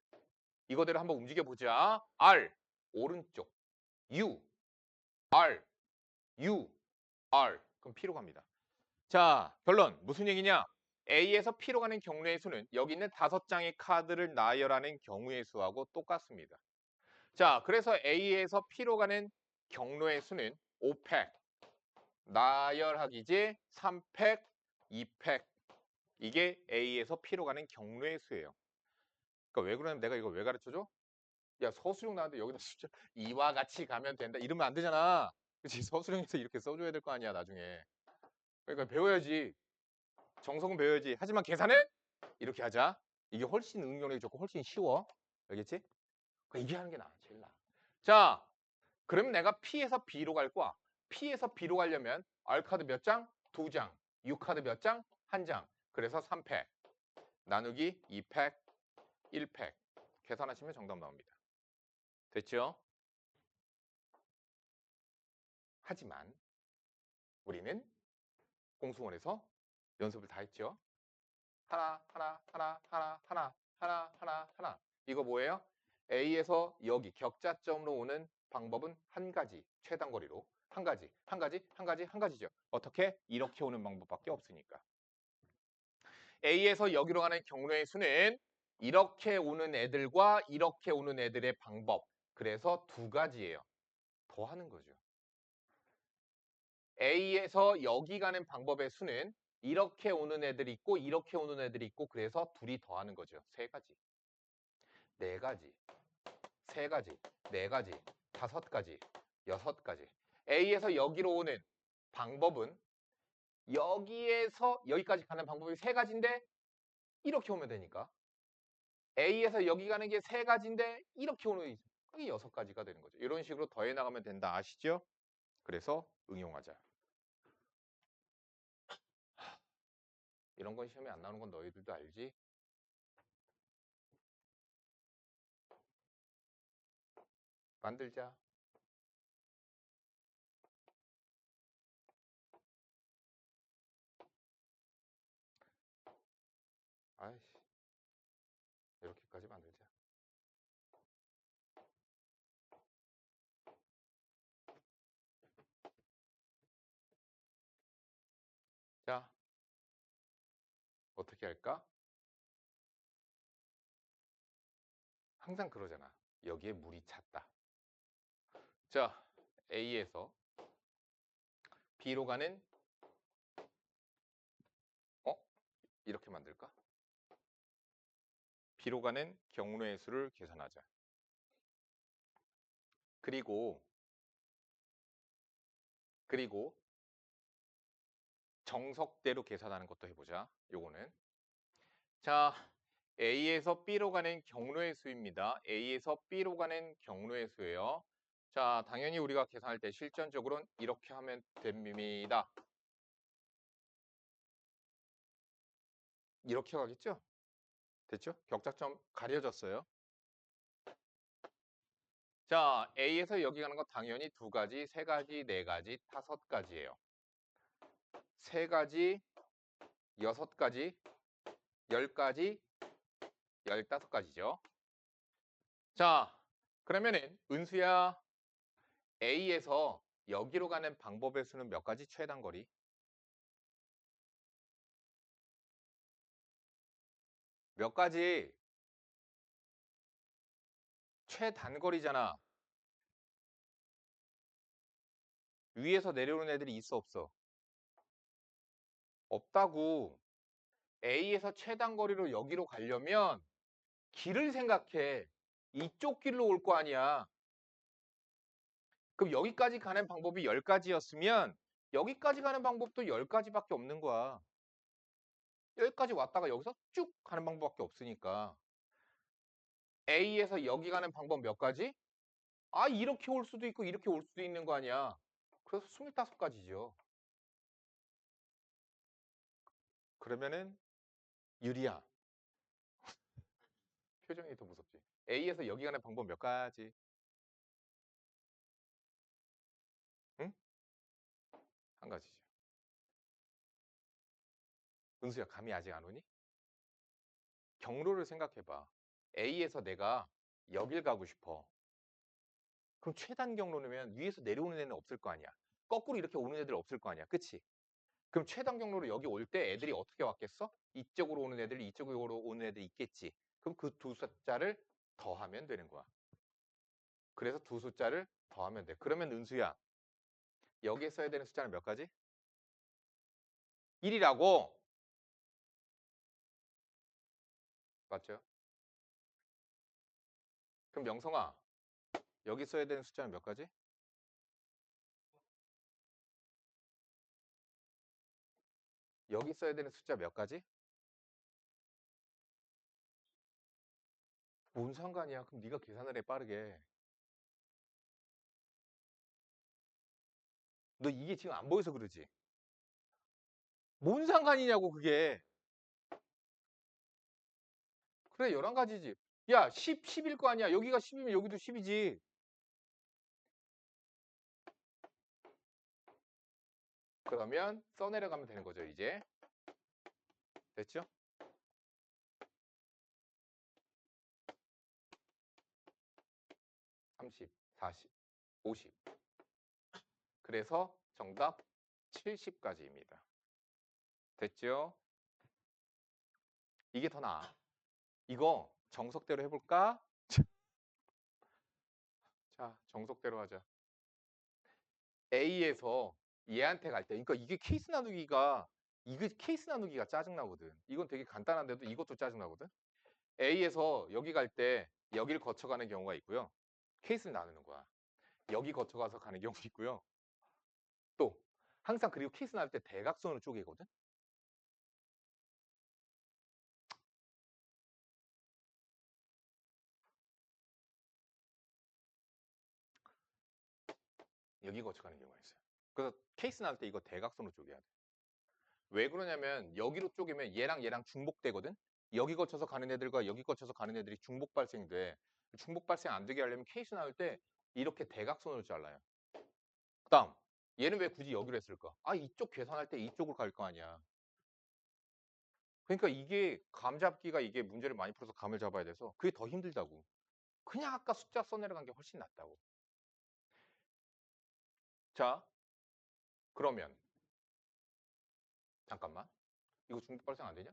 Speaker 1: 이거대로 한번 움직여보자. R, 오른쪽. U, R, U, R. 그럼 P로 갑니다. 자, 결론. 무슨 얘기냐? A에서 P로 가는 경로의 수는 여기 있는 5장의 카드를 나열하는 경우의 수하고 똑같습니다. 자, 그래서 A에서 P로 가는 경로의 수는 5팩, 나열하기지 3팩, 2팩. 이게 A에서 P로 가는 경로의 수예요. 그러니까 왜 그러냐면 내가 이걸 왜 가르쳐줘? 야, 서술형 나왔는데 여기다 숫자 이와 같이 가면 된다. 이러면 안 되잖아. 그치? 서술형에서 이렇게 써줘야 될 거 아니야, 나중에. 그러니까 배워야지. 정석은 배워야지. 하지만 계산은 이렇게 하자. 이게 훨씬 응용력이 좋고 훨씬 쉬워. 알겠지? 그러니까 이게 하는 게 나아. 제일 나아. 자, 그러면 내가 P에서 B로 갈 거야. P에서 B로 가려면 R카드 몇 장? 2장. U카드 몇 장? 1장. 그래서 3팩. 나누기 2팩, 1팩. 계산하시면 정답 나옵니다. 됐죠? 하지만 우리는 공수원에서 연습을 다 했죠. 하나, 하나, 하나, 하나, 하나, 하나, 하나, 하나. 이거 뭐예요? A에서 여기 격자점으로 오는 방법은 한 가지, 최단 거리로. 한 가지, 한 가지, 한 가지, 한 가지죠. 어떻게? 이렇게 오는 방법밖에 없으니까. A에서 여기로 가는 경로의 수는 이렇게 오는 애들과 이렇게 오는 애들의 방법. 그래서 2가지예요. 더 하는 거죠. A에서 여기 가는 방법의 수는 이렇게 오는 애들이 있고 이렇게 오는 애들이 있고 그래서 둘이 더하는 거죠. 3가지, 4가지, 3가지, 4가지, 5가지, 6가지. A에서 여기로 오는 방법은 여기에서 여기까지 가는 방법이 3가지인데 이렇게 오면 되니까 A에서 여기 가는 게 3가지인데 이렇게 오는 게 그게 6가지가 되는 거죠. 이런 식으로 더해 나가면 된다. 아시죠? 그래서 응용하자. 이런 건 시험에 안 나오는 건 너희들도 알지? 만들자. 아이씨, 이렇게까지 만들자. 자, 어떻게 할까? 항상 그러잖아. 여기에 물이 찼다. 자, A에서 B로 가는 어? 이렇게 만들까? B로 가는 경로의 수를 계산하자. 그리고 정석대로 계산하는 것도 해보자. 요거는 자, A에서 B로 가는 경로의 수입니다. A에서 B로 가는 경로의 수예요. 자, 당연히 우리가 계산할 때 실전적으로는 이렇게 하면 됩니다. 이렇게 가겠죠? 됐죠? 격자점 가려졌어요. 자, A에서 여기 가는 거 당연히 2가지, 3가지, 4가지, 5가지예요. 3가지, 6가지, 10가지, 15가지죠. 자, 그러면은 은수야 A에서 여기로 가는 방법의 수는 몇 가지? 최단 거리? 몇 가지? 최단거리잖아. 위에서 내려오는 애들이 있어 없어? 없다고. A에서 최단 거리로 여기로 가려면 길을 생각해. 이쪽 길로 올 거 아니야. 그럼 여기까지 가는 방법이 10가지였으면 여기까지 가는 방법도 10가지밖에 없는 거야. 여기까지 왔다가 여기서 쭉 가는 방법밖에 없으니까. A에서 여기 가는 방법 몇 가지? 아, 이렇게 올 수도 있고 이렇게 올 수도 있는 거 아니야. 그래서 25가지죠. 그러면은 유리야. 표정이 더 무섭지. A에서 여기 가는 방법 몇 가지? 응? 한 가지죠. 은수야, 감이 아직 안 오니? 경로를 생각해봐. A에서 내가 여길 가고 싶어. 그럼 최단 경로면 위에서 내려오는 애는 없을 거 아니야. 거꾸로 이렇게 오는 애들 없을 거 아니야. 그치? 그럼 최단 경로로 여기 올 때 애들이 어떻게 왔겠어? 이쪽으로 오는 애들, 이쪽으로 오는 애들이 있겠지. 그럼 그 두 숫자를 더하면 되는 거야. 그래서 두 숫자를 더하면 돼. 그러면 은수야, 여기에 써야 되는 숫자는 몇 가지? 1이라고? 맞죠? 그럼 명성아, 여기 써야 되는 숫자는 몇 가지? 여기 써야 되는 숫자 몇 가지? 뭔 상관이야? 그럼 네가 계산을 해, 빠르게. 너 이게 지금 안 보여서 그러지? 뭔 상관이냐고, 그게. 그래, 11가지지. 야, 10일 거 아니야. 여기가 10이면 여기도 10이지. 그러면 써내려가면 되는 거죠, 이제. 됐죠? 30, 40, 50. 그래서 정답 70가지입니다. 됐죠? 이게 더 나아. 이거 정석대로 해볼까? 자, 정석대로 하자. A에서 얘한테 갈 때, 그러니까 이게 이게 케이스 나누기가 짜증나거든. 이건 되게 간단한데도 이것도 짜증나거든. A에서 여기 갈 때 여기를 거쳐가는 경우가 있고요. 케이스를 나누는 거야. 여기 거쳐가서 가는 경우도 있고요. 또 항상 그리고 케이스 나눌 때 대각선으로 쪼개거든. 여기 거쳐가는 경우가 있어요. 그래서 케이스 나눌 때 이거 대각선으로 쪼개야 돼. 왜 그러냐면 여기로 쪼개면 얘랑 중복되거든. 여기 거쳐서 가는 애들과 여기 거쳐서 가는 애들이 중복 발생돼. 중복 발생 안 되게 하려면 케이스 나눌 때 이렇게 대각선으로 잘라요. 그다음 얘는 왜 굳이 여기로 했을까? 아, 이쪽 계산할 때 이쪽으로 갈 거 아니야. 그러니까 이게 감 잡기가 이게 문제를 많이 풀어서 감을 잡아야 돼서 그게 더 힘들다고. 그냥 아까 숫자 써내려간 게 훨씬 낫다고. 자, 그러면 잠깐만. 이거 중복 발생 안 되냐?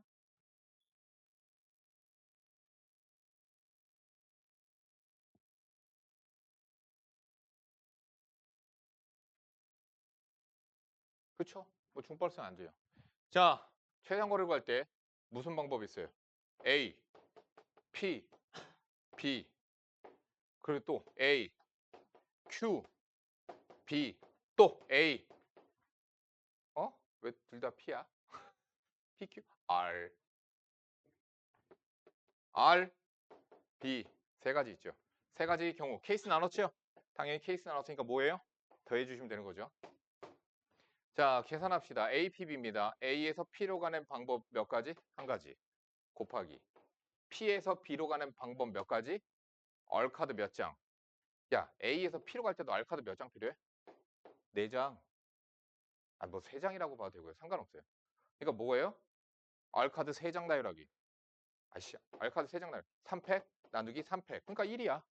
Speaker 1: 그쵸? 뭐 중복 발생 안 돼요. 자, 최상거리를 갈 때 무슨 방법이 있어요? A, P, B, 그리고 또 A, Q, B, 또 A. 어? 왜 둘 다 P야? PQ, R, R, B. 세 가지 있죠. 세 가지 경우 케이스 나눴죠? 당연히 케이스 나눴으니까 뭐예요? 더해 주시면 되는 거죠. 자, 계산합시다. A, P, B입니다. A에서 P로 가는 방법 몇 가지? 한 가지. 곱하기. P에서 B로 가는 방법 몇 가지? 얼카드 몇 장? 야, A에서 P로 갈 때도 알카드 몇 장 필요해? 4장. 아, 뭐 3장이라고 봐도 되고요. 상관없어요. 그러니까 뭐예요? 알카드 3장 나열하기. 아씨, 알카드 3장 나열. 3팩 나누기 3팩. 그러니까 1이야.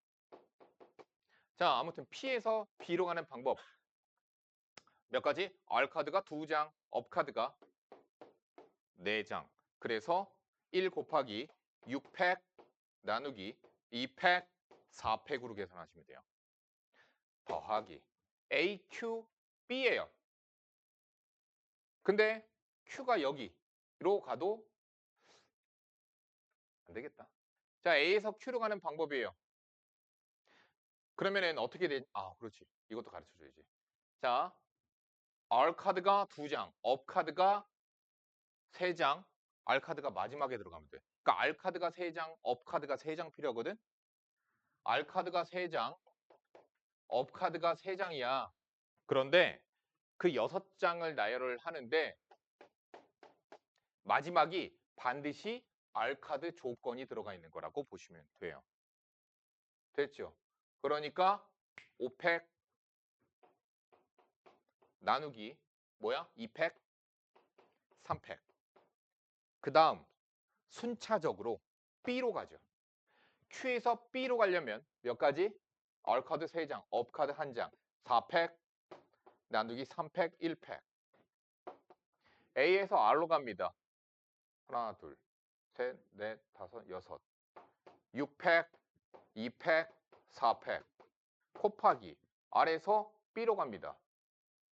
Speaker 1: 자, 아무튼 P에서 B로 가는 방법 몇 가지? 알카드가 2장, 업카드가 4장. 그래서 1 곱하기 6팩 나누기 2팩 4팩으로 계산하시면 돼요. 더하기 AQB예요. 근데 Q가 여기로 가도 되겠다. 자, A에서 Q로 가는 방법이에요. 그러면은 어떻게 그렇지. 이것도 가르쳐 줘야지. 자, R 카드가 2장, 업 카드가 3장, R 카드가 마지막에 들어가면 돼. 그러니까 R 카드가 3장, 업 카드가 3장 필요하거든. R 카드가 3장, 업 카드가 3장이야. 그런데 그 6장을 나열을 하는데 마지막이 반드시 R 카드 조건이 들어가 있는 거라고 보시면 돼요. 됐죠? 그러니까 5팩 나누기 뭐야? 2팩, 3팩. 그 다음 순차적으로 B로 가죠. Q에서 B로 가려면 몇 가지? R 카드 3장, 업 카드 1장, 4팩 나누기 3팩, 1팩. A에서 R로 갑니다. 하나, 둘, 셋, 넷, 다섯, 여섯. 6팩, 2팩, 4팩. 곱하기 R에서 B로 갑니다.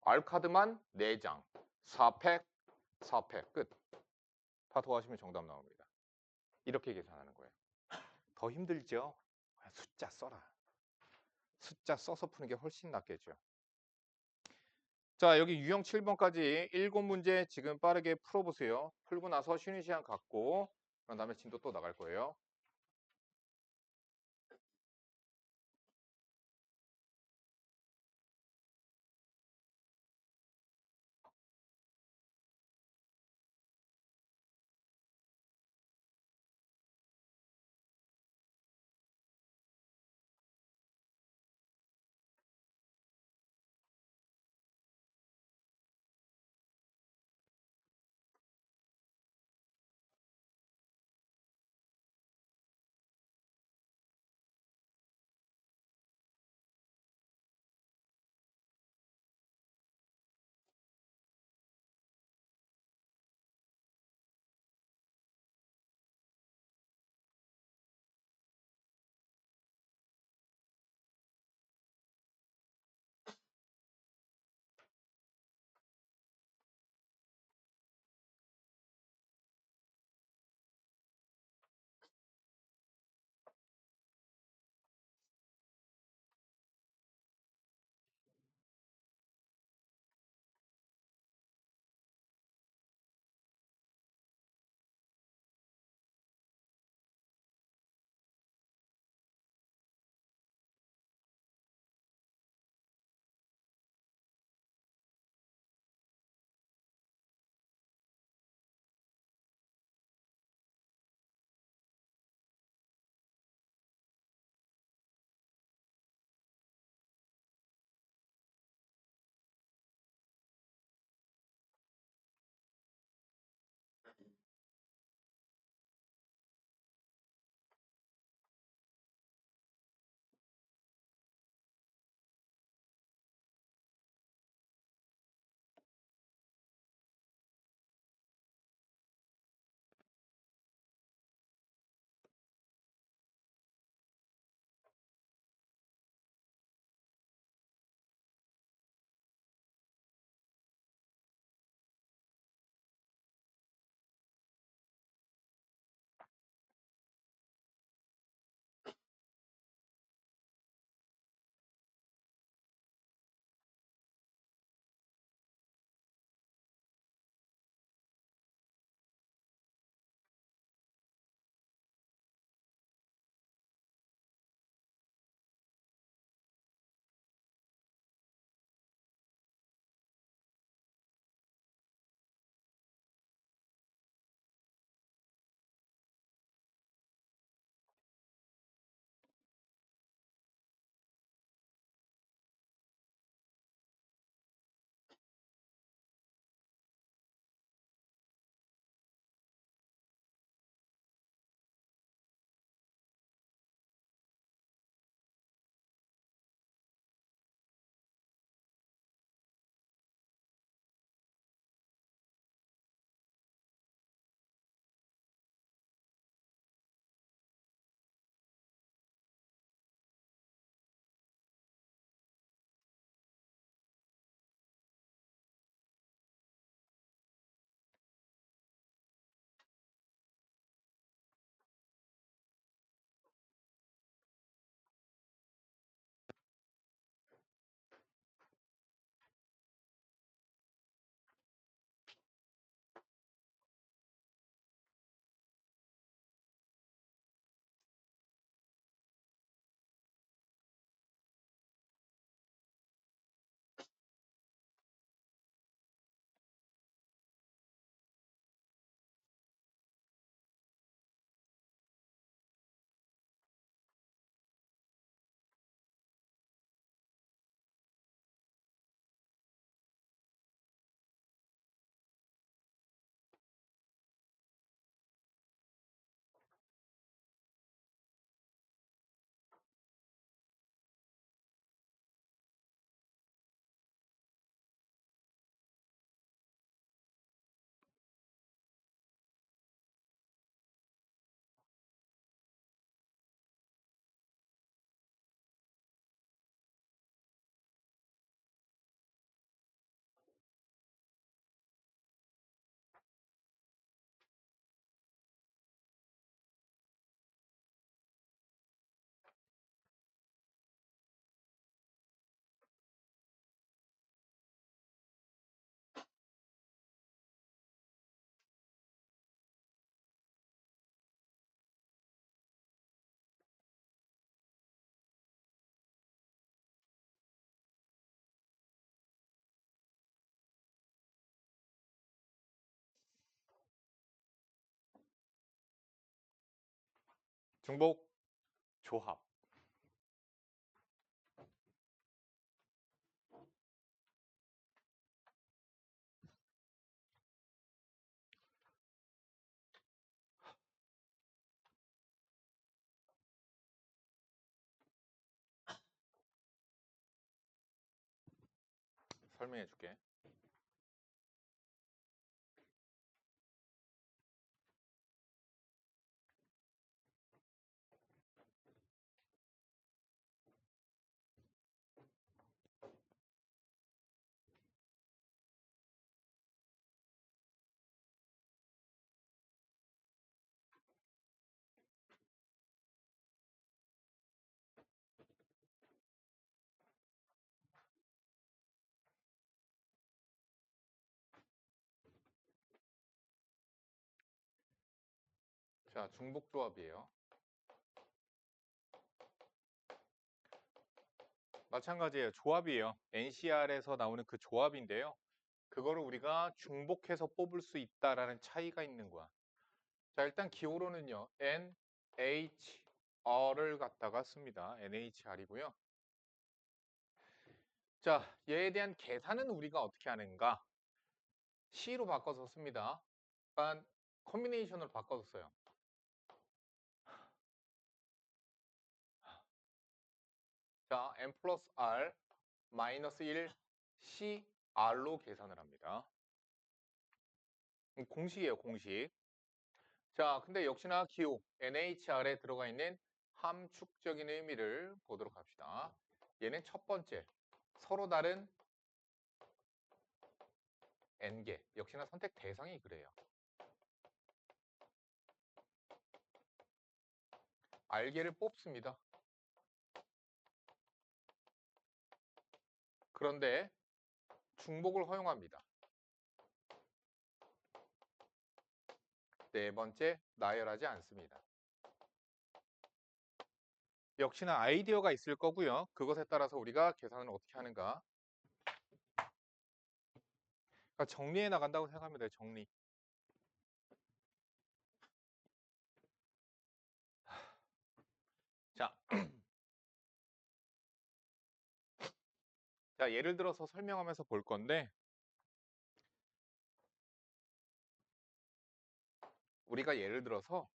Speaker 1: R 카드만 4장, 4팩, 4팩. 끝. 다 더하시면 정답 나옵니다. 이렇게 계산하는 거예요. 더 힘들죠? 그냥 숫자 써라. 숫자 써서 푸는 게 훨씬 낫겠죠. 자, 여기 유형 7번까지 7문제 지금 빠르게 풀어보세요. 풀고 나서 쉬는 시간 갖고 그런 다음에 진도 또 나갈 거예요. 중복 조합. 설명해 줄게. 자, 중복 조합이에요. 마찬가지예요. 조합이에요. NCR에서 나오는 그 조합인데요. 그거를 우리가 중복해서 뽑을 수 있다라는 차이가 있는 거야. 자, 일단 기호로는요. NHR을 갖다가 씁니다. NHR이고요. 자, 얘에 대한 계산은 우리가 어떻게 하는가? C로 바꿔서 씁니다. 그러니까 컨비네이션으로 바꿔서 써요. 자, N 플러스 R 마이너스 1 CR로 계산을 합니다. 공식이에요, 공식. 자, 근데 역시나 기호 NHR에 들어가 있는 함축적인 의미를 보도록 합시다. 얘는 첫 번째, 서로 다른 N개. 역시나 선택 대상이 그래요. R개를 뽑습니다. 그런데 중복을 허용합니다. 네 번째, 나열하지 않습니다. 역시나 아이디어가 있을 거고요. 그것에 따라서 우리가 계산을 어떻게 하는가. 그러니까 정리해 나간다고 생각하면 돼요. 정리. 자, 자, 예를 들어서 설명하면서 볼 건데 우리가 예를 들어서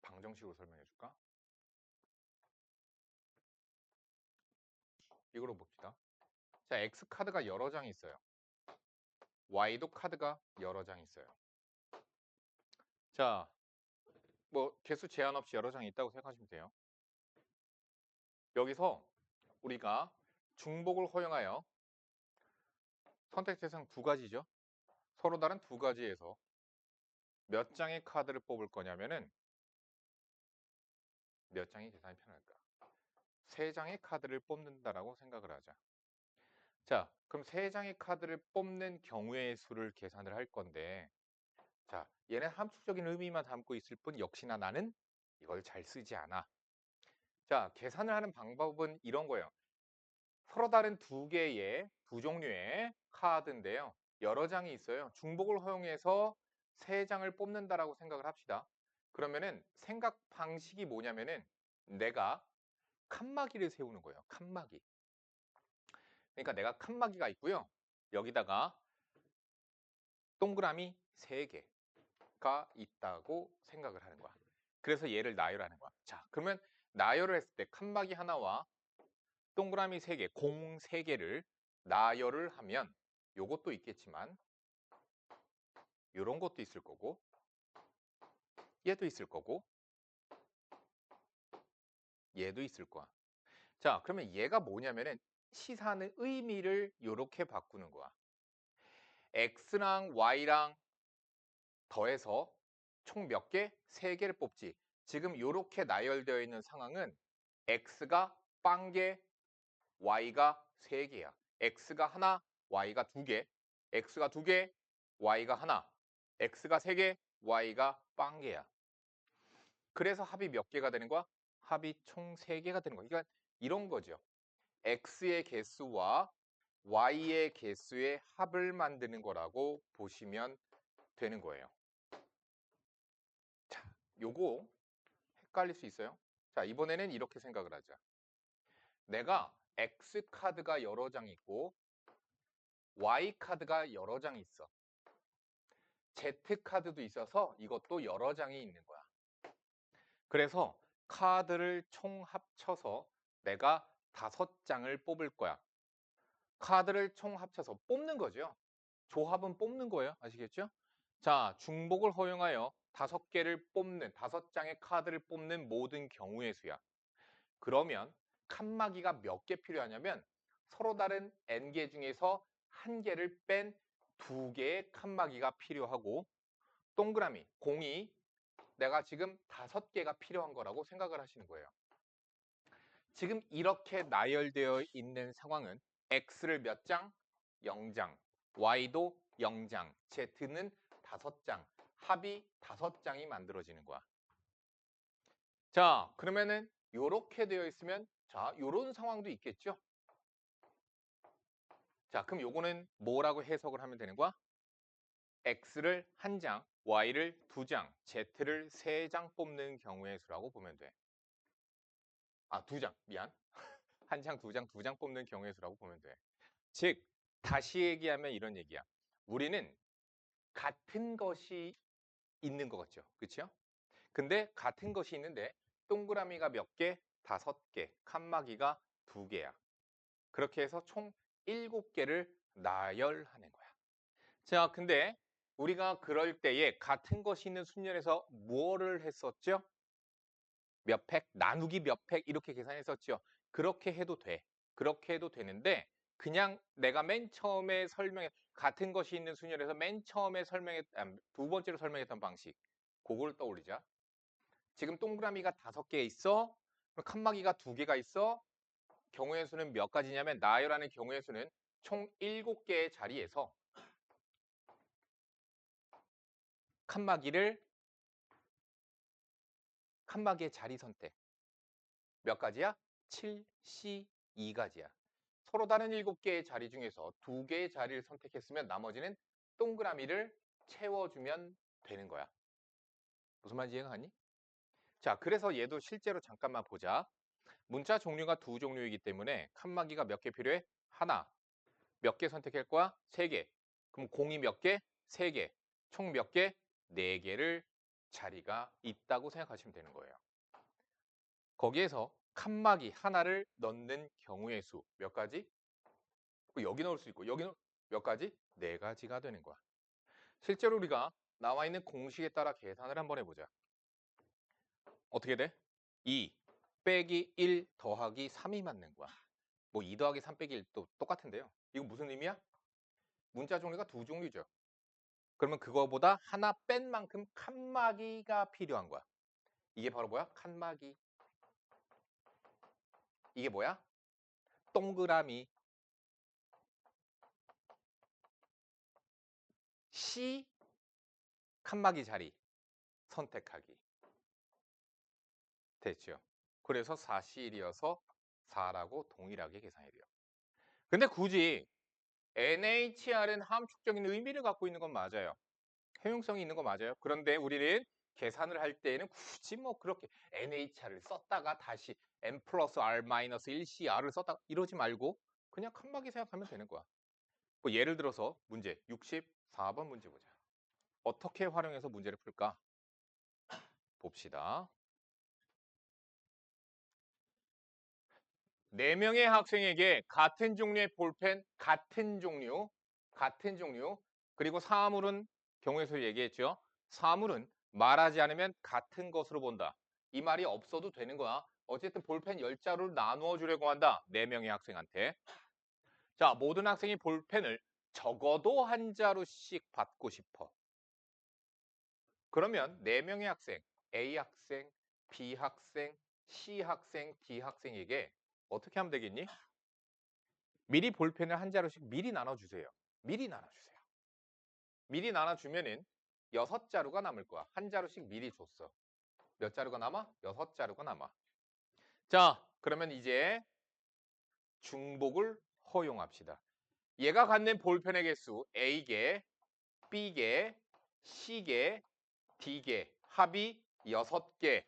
Speaker 1: 방정식으로 설명해 줄까? 이걸로 봅시다. 자, X 카드가 여러 장 있어요. Y도 카드가 여러 장 있어요. 자, 뭐 개수 제한 없이 여러 장 있다고 생각하시면 돼요. 여기서 우리가 중복을 허용하여 선택 대상 두 가지죠. 서로 다른 두 가지에서 몇 장의 카드를 뽑을 거냐면은 몇 장이 계산이 편할까? 세 장의 카드를 뽑는다라고 생각을 하자. 자, 그럼 세 장의 카드를 뽑는 경우의 수를 계산을 할 건데 자, 얘는 함축적인 의미만 담고 있을 뿐 역시나 나는 이걸 잘 쓰지 않아. 자, 계산을 하는 방법은 이런 거예요. 서로 다른 두 종류의 카드인데요. 여러 장이 있어요. 중복을 허용해서 세 장을 뽑는다라고 생각을 합시다. 그러면은 생각 방식이 뭐냐면은 내가 칸막이를 세우는 거예요. 칸막이. 그러니까 내가 칸막이가 있고요. 여기다가 동그라미 3개가 있다고 생각을 하는 거야. 그래서 얘를 나열하는 거야. 자, 그러면 나열을 했을 때 칸막이 하나와 동그라미 3개, 공 3개를 나열을 하면 요것도 있겠지만 요런 것도 있을 거고 얘도 있을 거고 얘도 있을 거야. 자, 그러면 얘가 뭐냐면은 시사하는 의미를 요렇게 바꾸는 거야. X랑 Y랑 더해서 총 몇 개? 3개를 뽑지. 지금 요렇게 나열되어 있는 상황은 X가 빵개, Y가 3개야. X가 하나, Y가 2개. X가 2개, Y가 하나. X가 3개, Y가 빵개야. 그래서 합이 몇 개가 되는 거야? 합이 총 3개가 되는 거야. 그러니까 이런 거죠. X의 개수와 y의 개수의 합을 만드는 거라고 보시면 되는 거예요. 자, 요거 헷갈릴 수 있어요. 자, 이번에는 이렇게 생각을 하자. 내가 X 카드가 여러 장 있고 Y 카드가 여러 장 있어. Z 카드도 있어서 이것도 여러 장이 있는 거야. 그래서 카드를 총 합쳐서 내가 5장을 뽑을 거야. 카드를 총 합쳐서 뽑는 거죠. 조합은 뽑는 거예요. 아시겠죠? 자, 중복을 허용하여 5개를 뽑는, 5장의 카드를 뽑는 모든 경우의 수야. 그러면 칸막이가 몇 개 필요하냐면 서로 다른 n개 중에서 한 개를 뺀 2개의 칸막이가 필요하고 동그라미, 공이 내가 지금 5개가 필요한 거라고 생각을 하시는 거예요. 지금 이렇게 나열되어 있는 상황은 X를 몇 장? 0장, Y도 0장, Z는 5장, 합이 5장이 만들어지는 거야. 자, 그러면은 이렇게 되어 있으면 자, 요런 상황도 있겠죠? 자, 그럼 요거는 뭐라고 해석을 하면 되는 거야? X를 1장, Y를 2장, Z를 3장 뽑는 경우의 수라고 보면 돼. 아, 2장, 미안. 1장, 2장, 2장 뽑는 경우의 수라고 보면 돼. 즉, 다시 얘기하면 이런 얘기야. 우리는 같은 것이 있는 것 같죠? 그렇죠? 근데 같은 것이 있는데 동그라미가 몇 개? 5개, 칸막이가 2개야. 그렇게 해서 총 7개를 나열하는 거야. 자, 근데 우리가 그럴 때에 같은 것이 있는 순열에서 뭐를 했었죠? 몇 팩, 나누기 몇 팩 이렇게 계산했었죠. 그렇게 해도 돼. 그렇게 해도 되는데 그냥 내가 맨 처음에 같은 것이 있는 순열에서 맨 처음에 두 번째로 설명했던 방식 그걸 떠올리자. 지금 동그라미가 5개 있어. 칸막이가 2개가 있어. 경우의 수는 몇 가지냐면 나열하는 경우의 수는 총 7개의 자리에서 칸막이의 자리 선택 몇 가지야? 7C2가지야. 서로 다른 7개의 자리 중에서 2개의 자리를 선택했으면 나머지는 동그라미를 채워주면 되는 거야. 무슨 말인지 이해가 가니? 자, 그래서 얘도 실제로 잠깐만 보자. 문자 종류가 2종류이기 때문에 칸막이가 몇 개 필요해? 하나. 몇 개 선택할 거야? 3개. 그럼 공이 몇 개? 3개. 총 몇 개? 4개를 자리가 있다고 생각하시면 되는 거예요. 거기에서 칸막이 하나를 넣는 경우의 수 몇 가지? 여기 넣을 수 있고 여기 몇 가지? 4가지가 되는 거야. 실제로 우리가 나와 있는 공식에 따라 계산을 한번 해보자. 어떻게 돼? 2 빼기 1 더하기 3이 맞는 거야. 뭐 2 더하기 3 빼기 1도 똑같은데요. 이거 무슨 의미야? 문자 종류가 2종류죠. 그러면 그거보다 하나 뺀 만큼 칸막이가 필요한 거야. 이게 바로 뭐야? 칸막이. 이게 뭐야? 동그라미. C 칸막이 자리 선택하기. 됐죠. 그래서 4C1이어서 4라고 동일하게 계산이 돼요. 근데 굳이 NHR은 함축적인 의미를 갖고 있는 건 맞아요. 효용성이 있는 거 맞아요. 그런데 우리는 계산을 할 때에는 굳이 뭐 그렇게 NHR을 썼다가 다시 N 플러스 R 마이너스 1CR을 썼다가 이러지 말고 그냥 칸막이 생각하면 되는 거야. 뭐 예를 들어서 문제 64번 문제 보자. 어떻게 활용해서 문제를 풀까? 봅시다. 4명의 학생에게 같은 종류의 볼펜, 같은 종류, 그리고 사물은 경우의 수를 얘기했죠. 사물은 말하지 않으면 같은 것으로 본다. 이 말이 없어도 되는 거야. 어쨌든 볼펜 10자루를 나누어 주려고 한다. 4명의 학생한테. 자, 모든 학생이 볼펜을 적어도 한 자루씩 받고 싶어. 그러면 4명의 학생, A 학생, B 학생, C 학생, D 학생에게 어떻게 하면 되겠니? 미리 볼펜을 한 자루씩 미리 나눠주세요. 미리 나눠주세요. 미리 나눠주면은 6자루가 남을 거야. 한 자루씩 미리 줬어. 몇 자루가 남아? 6자루가 남아. 자, 그러면 이제 중복을 허용합시다. 얘가 갖는 볼펜의 개수 A개, B개, C개, D개, 합이 6개.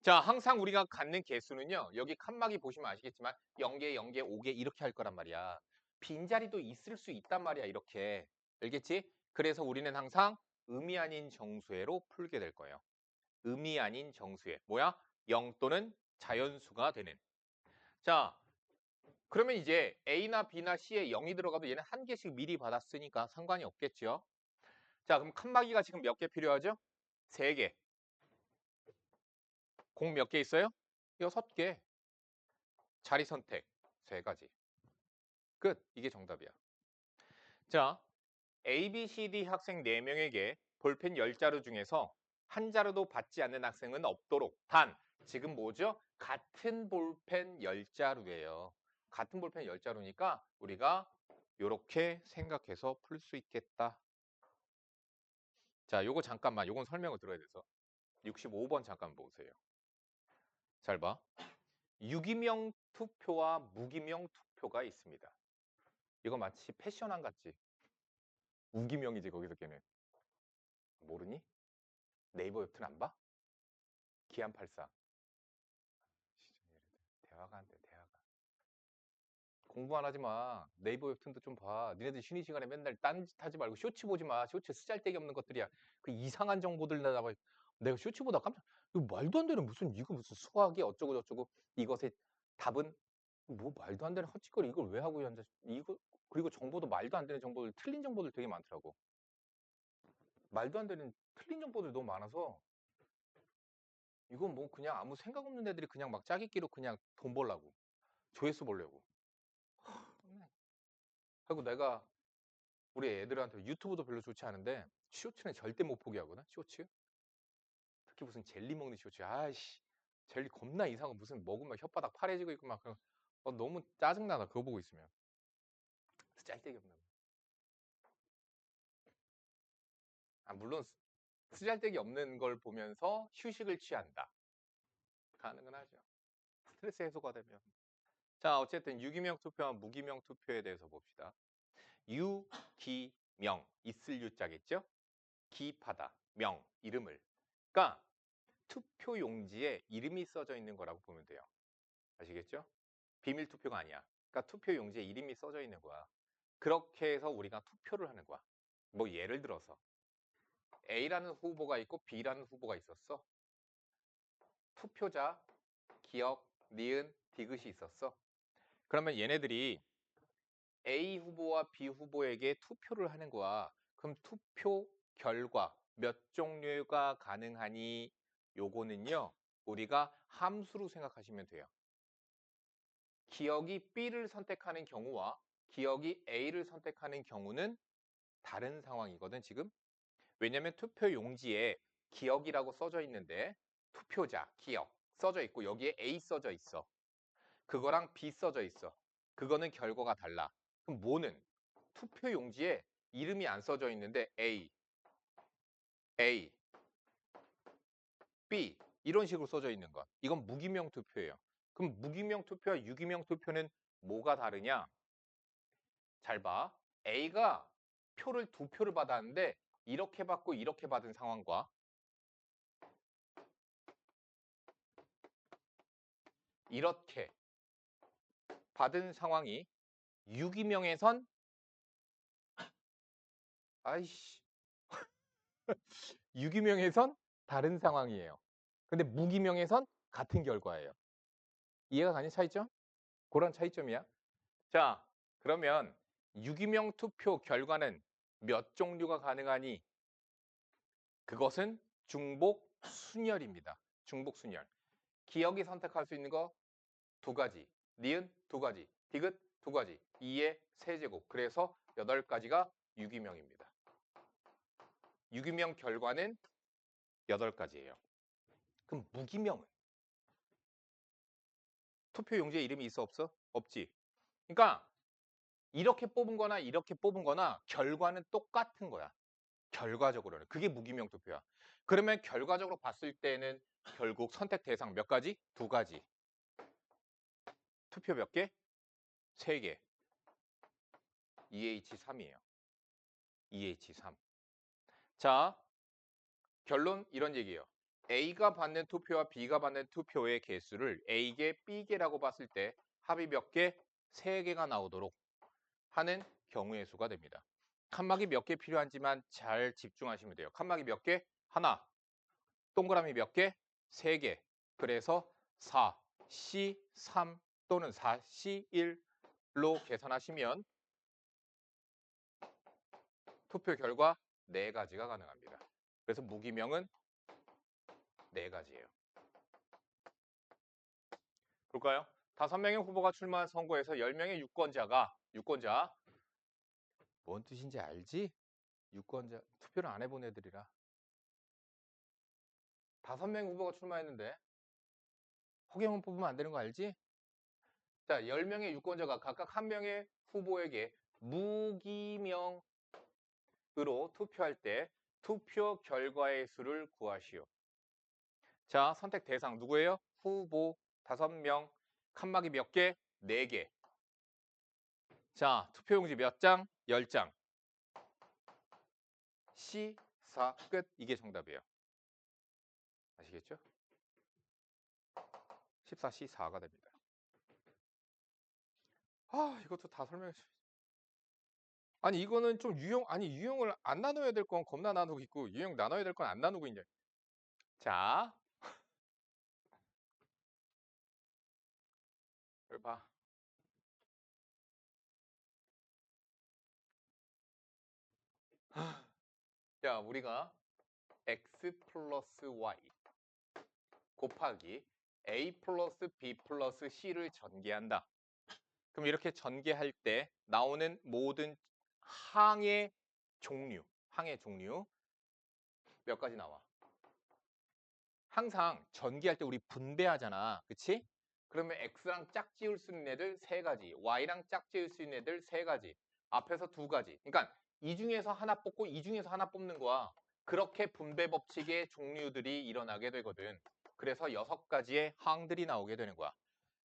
Speaker 1: 자, 항상 우리가 갖는 개수는요. 여기 칸막이 보시면 아시겠지만 0개, 0개, 5개 이렇게 할 거란 말이야. 빈자리도 있을 수 있단 말이야. 이렇게. 알겠지? 그래서 우리는 항상 의미 아닌 정수회로 풀게 될 거예요. 의미 아닌 정수회. 뭐야? 0 또는 자연수가 되는. 자, 그러면 이제 A나 B나 C에 0이 들어가도 얘는 한 개씩 미리 받았으니까 상관이 없겠죠. 자, 그럼 칸막이가 지금 몇 개 필요하죠? 3개. 공 몇 개 있어요? 6개. 자리 선택 3가지. 끝. 이게 정답이야. 자, A, B, C, D 학생 4명에게 볼펜 10자루 중에서 한 자루도 받지 않는 학생은 없도록. 단, 지금 뭐죠? 같은 볼펜 10자루예요. 같은 볼펜 10자루니까 우리가 이렇게 생각해서 풀 수 있겠다. 자, 요거 잠깐만. 요건 설명을 들어야 돼서. 65번 잠깐 보세요. 잘 봐. 유기명 투표와 무기명 투표가 있습니다. 이거 마치 패션왕 같지? 우기명이지 거기서 걔는. 모르니? 네이버 웹툰 안 봐? 기안84. 대화가 안 돼, 대화가. 공부 안 하지 마. 네이버 웹툰도 좀 봐. 니네들 쉬는 시간에 맨날 딴짓 하지 말고 쇼츠 보지 마. 쇼츠 쓰잘데기 없는 것들이야. 그 이상한 정보들 나와. 내가 쇼츠 보다 깜짝, 이거 말도 안 되는 이거 무슨 수학이 어쩌고 저쩌고 이것의 답은 뭐 말도 안 되는 헛짓거리 이걸 왜 하고 앉아. 이거 그리고 정보도 말도 안 되는 정보들, 틀린 정보들 되게 많더라고. 말도 안 되는 틀린 정보들 너무 많아서 이건 뭐 그냥 아무 생각 없는 애들이 그냥 막 짜깁기로 그냥 돈 벌라고 조회수 보려고. 그리고 내가 우리 애들한테 유튜브도 별로 좋지 않은데 쇼츠는 절대 못 보게 하거든. 쇼츠 특히 무슨 젤리 먹는 쇼츠. 아이씨 젤리 겁나 이상하고 무슨 먹으면 혓바닥 파래지고 있고 막 너무 짜증나다 그거 보고 있으면. 쓰잘데기 없는. 물론 쓰잘데기 없는 걸 보면서 휴식을 취한다. 가능은 하죠. 스트레스 해소가 되면. 자, 어쨌든 유기명 투표와 무기명 투표에 대해서 봅시다. 유기명, 있을 유자겠죠? 기입하다, 명, 이름을. 그러니까 투표 용지에 이름이 써져 있는 거라고 보면 돼요. 아시겠죠? 비밀 투표가 아니야. 그러니까 투표 용지에 이름이 써져 있는 거야. 그렇게 해서 우리가 투표를 하는 거야. 뭐 예를 들어서 A라는 후보가 있고 B라는 후보가 있었어. 투표자, 기억, 니은, 디귿이 있었어. 그러면 얘네들이 A 후보와 B 후보에게 투표를 하는 거야. 그럼 투표 결과 몇 종류가 가능하니? 요거는요. 우리가 함수로 생각하시면 돼요. 기억이 B를 선택하는 경우와 기억이 A를 선택하는 경우는 다른 상황이거든 지금. 왜냐면 투표 용지에 기억이라고 써져 있는데 투표자, 기억 써져 있고 여기에 A 써져 있어. 그거랑 B 써져 있어. 그거는 결과가 달라. 그럼 뭐는? 투표 용지에 이름이 안 써져 있는데 A, A, B 이런 식으로 써져 있는 것. 이건 무기명 투표예요. 그럼 무기명 투표와 유기명 투표는 뭐가 다르냐? 잘 봐. A가 표를 2표를 받았는데 이렇게 받고 이렇게 받은 상황과 이렇게 받은 상황이 유기명에선 아이씨 유기명에선 다른 상황이에요. 근데 무기명에선 같은 결과예요. 이해가 가니 차이점? 그런 차이점이야. 자, 그러면 유기명 투표 결과는 몇 종류가 가능하니? 그것은 중복 순열입니다. 중복 순열. 기억이 선택할 수 있는 거 2가지, 니은 2가지, 디귿 2가지, 2의 세제곱. 그래서 8가지가 유기명입니다. 유기명 결과는 8가지예요. 그럼 무기명은? 투표 용지에 이름이 있어 없어? 없지. 그러니까 이렇게 뽑은 거나 이렇게 뽑은 거나 결과는 똑같은 거야. 결과적으로는. 그게 무기명 투표야. 그러면 결과적으로 봤을 때는 결국 선택 대상 몇 가지? 2가지. 투표 몇 개? 3개. 2H3이에요. 2H3. 자, 결론 이런 얘기예요. A가 받는 투표와 B가 받는 투표의 개수를 A개, B개라고 봤을 때 합이 몇 개? 3개가 나오도록 하는 경우의 수가 됩니다. 칸막이 몇 개 필요한지만 잘 집중하시면 돼요. 칸막이 몇 개? 하나. 동그라미 몇 개? 3개. 그래서 4, C, 3 또는 4, C, 1로 계산하시면 투표 결과 4가지가 가능합니다. 그래서 무기명은 4가지예요. 볼까요? 5명의 후보가 출마한 선거에서 10명의 유권자, 뭔 뜻인지 알지? 유권자, 투표를 안 해본 애들이라. 5명의 후보가 출마했는데 허경영 뽑으면 안 되는 거 알지? 자, 10명의 유권자가 각각 1명의 후보에게 무기명으로 투표할 때 투표 결과의 수를 구하시오. 자, 선택 대상 누구예요? 후보 5명. 칸막이 몇 개? 4개. 자, 투표용지 몇 장? 10장. C, 4, 끝. 이게 정답이에요. 아시겠죠? 14C 4가 됩니다. 아, 이것도 다 설명해 주. 아니, 이거는 좀 유형을 안 나눠야 될 건 겁나 나누고 있고, 유형 나눠야 될 건 안 나누고 있냐. 자, 이걸 봐. 자, 우리가 x 플러스 y 곱하기 a 플러스 b 플러스 c를 전개한다. 그럼 이렇게 전개할 때 나오는 모든 항의 종류 몇 가지 나와? 항상 전개할 때 우리 분배하잖아. 그치? 그러면 x랑 짝지을 수 있는 애들 3가지, y랑 짝지을 수 있는 애들 3가지, 앞에서 2가지. 그러니까 이 중에서 하나 뽑고 이 중에서 하나 뽑는 거야. 그렇게 분배 법칙의 종류들이 일어나게 되거든. 그래서 6가지의 항들이 나오게 되는 거야.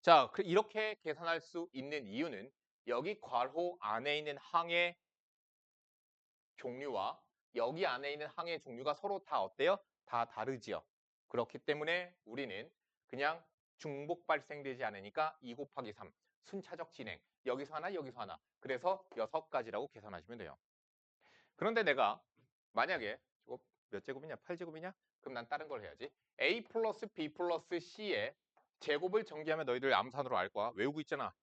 Speaker 1: 자, 이렇게 계산할 수 있는 이유는 여기 괄호 안에 있는 항의 종류와 여기 안에 있는 항의 종류가 서로 다 어때요? 다 다르지요. 그렇기 때문에 우리는 그냥 중복 발생되지 않으니까 2 곱하기 3 순차적 진행. 여기서 하나 여기서 하나. 그래서 6가지라고 계산하시면 돼요. 그런데 내가 만약에 저거 몇 제곱이냐? 8제곱이냐? 그럼 난 다른 걸 해야지. A 플러스 B 플러스 C의 제곱을 전개하면 너희들 암산으로 알 거야. 외우고 있잖아.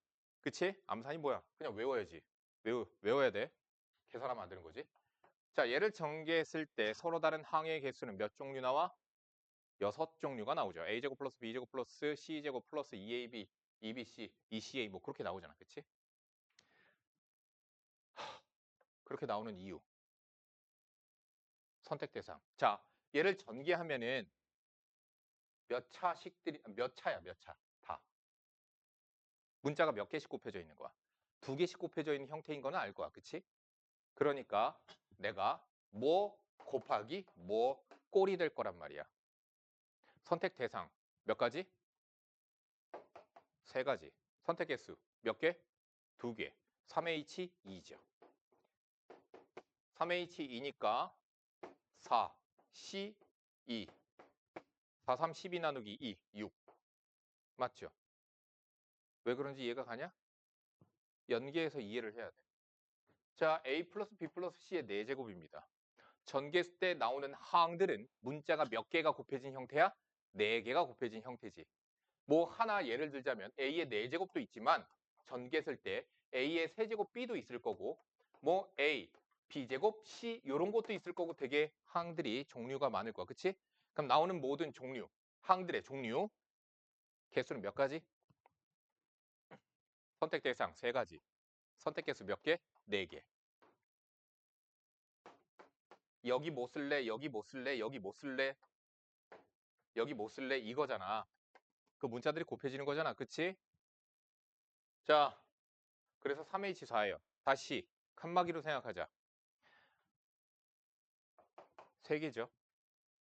Speaker 1: 그치? 암산이 뭐야? 그냥 외워야지. 외워야 돼. 계산하면 안 되는 거지. 자, 얘를 전개했을 때 서로 다른 항의 개수는 몇 종류 나와? 6종류가 나오죠. a제곱 플러스 b제곱 플러스 c제곱 플러스 2ab, 2bc, 2ca 뭐 그렇게 나오잖아. 그치? 그렇게 나오는 이유. 선택 대상. 자, 얘를 전개하면은 몇 차야, 몇 차. 다. 문자가 몇 개씩 곱해져 있는 거야. 2개씩 곱해져 있는 형태인 거는 알 거야. 그치? 그러니까 내가 뭐 곱하기 뭐 꼴이 될 거란 말이야. 선택 대상 몇 가지? 3가지. 선택 개수 몇 개? 2개. 3H 2죠. 3H 2니까 4, C 2. 4, 3, 12 나누기 2, 6. 맞죠? 왜 그런지 이해가 가냐? 연계해서 이해를 해야 돼. 자, A 플러스 B 플러스 C의 4제곱입니다. 전개했을 때 나오는 항들은 문자가 몇 개가 곱해진 형태야? 4개가 곱해진 형태지. 뭐 하나 예를 들자면 A의 4제곱도 있지만 전개했을 때 A의 세제곱 B도 있을 거고 뭐 A, B제곱, C 이런 것도 있을 거고 되게 항들이 종류가 많을 거야. 그치? 그럼 나오는 모든 종류, 항들의 종류 개수는 몇 가지? 선택 대상 3가지. 선택 개수 몇 개? 4개. 여기 뭐 쓸래? 여기 뭐 쓸래? 여기 뭐 쓸래? 여기 뭐 쓸래? 이거잖아. 그 문자들이 곱해지는 거잖아. 그치? 자, 그래서 3H4예요. 다시 칸막이로 생각하자. 3개죠.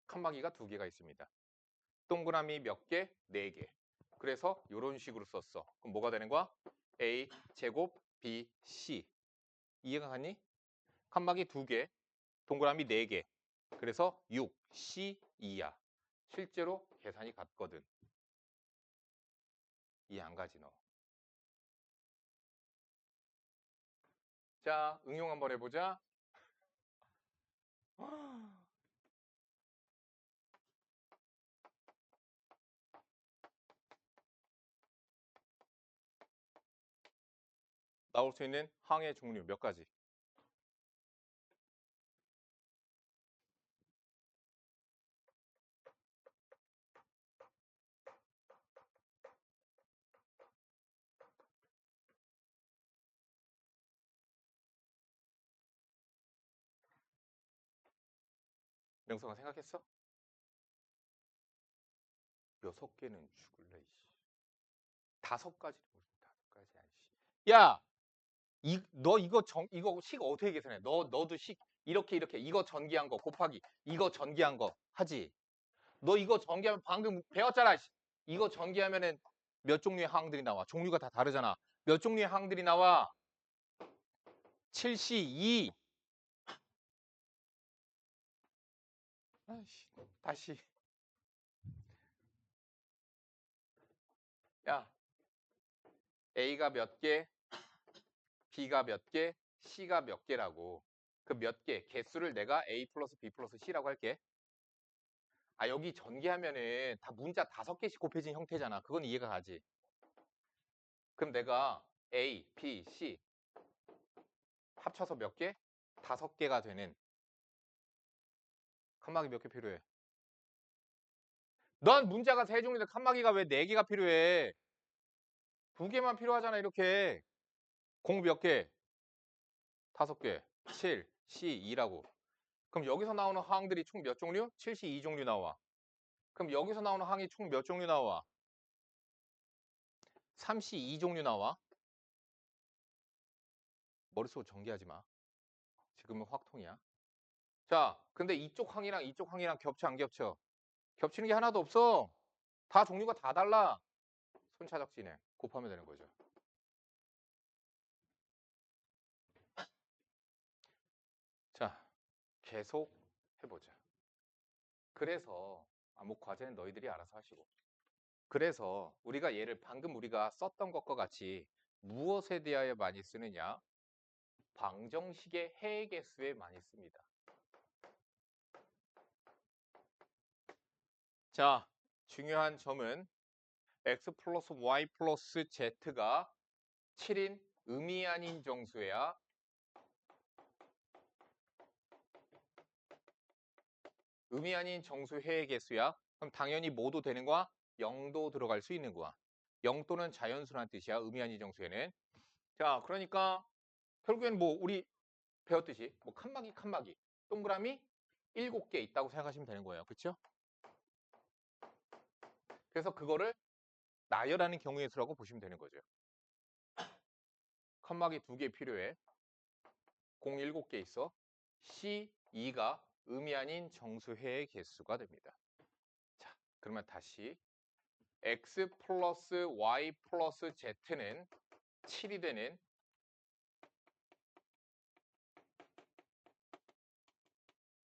Speaker 1: 칸막이가 2개가 있습니다. 동그라미 몇 개? 4개. 그래서 이런 식으로 썼어. 그럼 뭐가 되는 거야? A 제곱 B C 이해가 가니? 칸막이 2개, 동그라미 4개. 그래서 6, C, 2야. 실제로 계산이 같거든. 이해 안 가지 너. 자, 응용 한번 해보자. 나올 수 있는 항의 종류 몇 가지? 명성아 생각했어? 6개는 죽을래. 5가지. 5가지 아니지. 야, 너 이거 식 어떻게 계산해? 너도 식 이렇게 이거 전기한 거 곱하기 이거 전기한 거 하지. 너 이거 전기하면 방금 배웠잖아. 이거 전기하면은 몇 종류의 항들이 나와? 종류가 다 다르잖아. 몇 종류의 항들이 나와? 7C 2. 아이씨, 다시. 야, A가 몇 개, B가 몇 개, C가 몇 개라고. 그 몇 개, 개수를 내가 A 플러스 B 플러스 C라고 할게. 아, 여기 전개하면은 다 문자 5개씩 곱해진 형태잖아. 그건 이해가 가지. 그럼 내가 A, B, C 합쳐서 몇 개? 5개가 되는 칸막이 몇 개 필요해? 넌 문자가 3종류인데 칸막이가 왜 4개가 필요해? 2개만 필요하잖아, 이렇게. 공 몇 개? 5개. 7, C, 2라고. 그럼 여기서 나오는 항들이 총 몇 종류? 7, C, 2종류 나와. 그럼 여기서 나오는 항이 총 몇 종류 나와? 3, C, 2종류 나와. 머릿속으로 전개하지 마. 지금은 확통이야. 자, 근데 이쪽 항이랑 겹쳐 안 겹쳐? 겹치는 게 하나도 없어. 다 종류가 다 달라. 손차적 진행. 곱하면 되는 거죠. 자, 계속 해보자. 그래서 뭐 과제는 너희들이 알아서 하시고. 그래서 방금 우리가 썼던 것과 같이 무엇에 대하여 많이 쓰느냐? 방정식의 해의 개수에 많이 씁니다. 자, 중요한 점은 x 플러스 y 플러스 z가 7인 의미 아닌 정수야. 의미 아닌 정수 해의 개수야. 그럼 당연히 뭐도 되는 거야? 0도 들어갈 수 있는 거야. 0도는 자연수란 뜻이야. 의미 아닌 정수에는. 자, 그러니까 결국엔 뭐 우리 배웠듯이 뭐 칸막이 동그라미 7개 있다고 생각하시면 되는 거예요. 그렇죠? 그래서 그거를 나열하는 경우의 수라고 보시면 되는 거죠. 칸막이 2개 필요해. 공 7개 있어. C2가 의미 아닌 정수해의 개수가 됩니다. 자, 그러면 다시 x 플러스 y 플러스 z는 7이 되는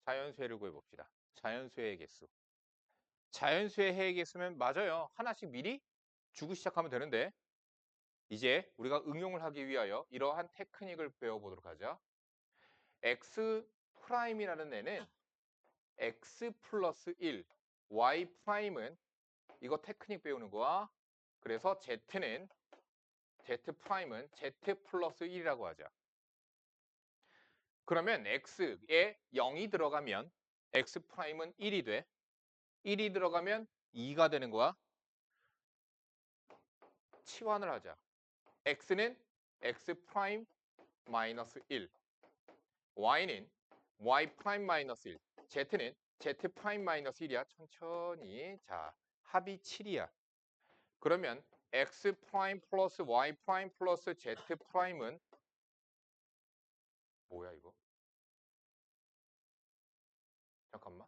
Speaker 1: 자연수해를 구해봅시다. 자연수해의 개수. 자연수의 해의 개수면 맞아요. 하나씩 미리 주고 시작하면 되는데 이제 우리가 응용을 하기 위하여 이러한 테크닉을 배워보도록 하죠. x 프라임이라는 애는 x 플러스 1, y 프라임은 이거 테크닉 배우는 거야. 그래서 z는 z 프라임은 z 플러스 1이라고 하자. 그러면 x에 0이 들어가면 x 프라임은 1이 돼. 1이 들어가면 2가 되는 거야. 치환을 하자. x는 x 프라임 마이너스 1, y는 y 프라임 마이너스 1, z는 z 프라임 마이너스 1이야. 천천히. 자, 합이 7이야. 그러면 x 프라임 플러스 y 프라임 플러스 z 프라임은 뭐야 이거? 잠깐만.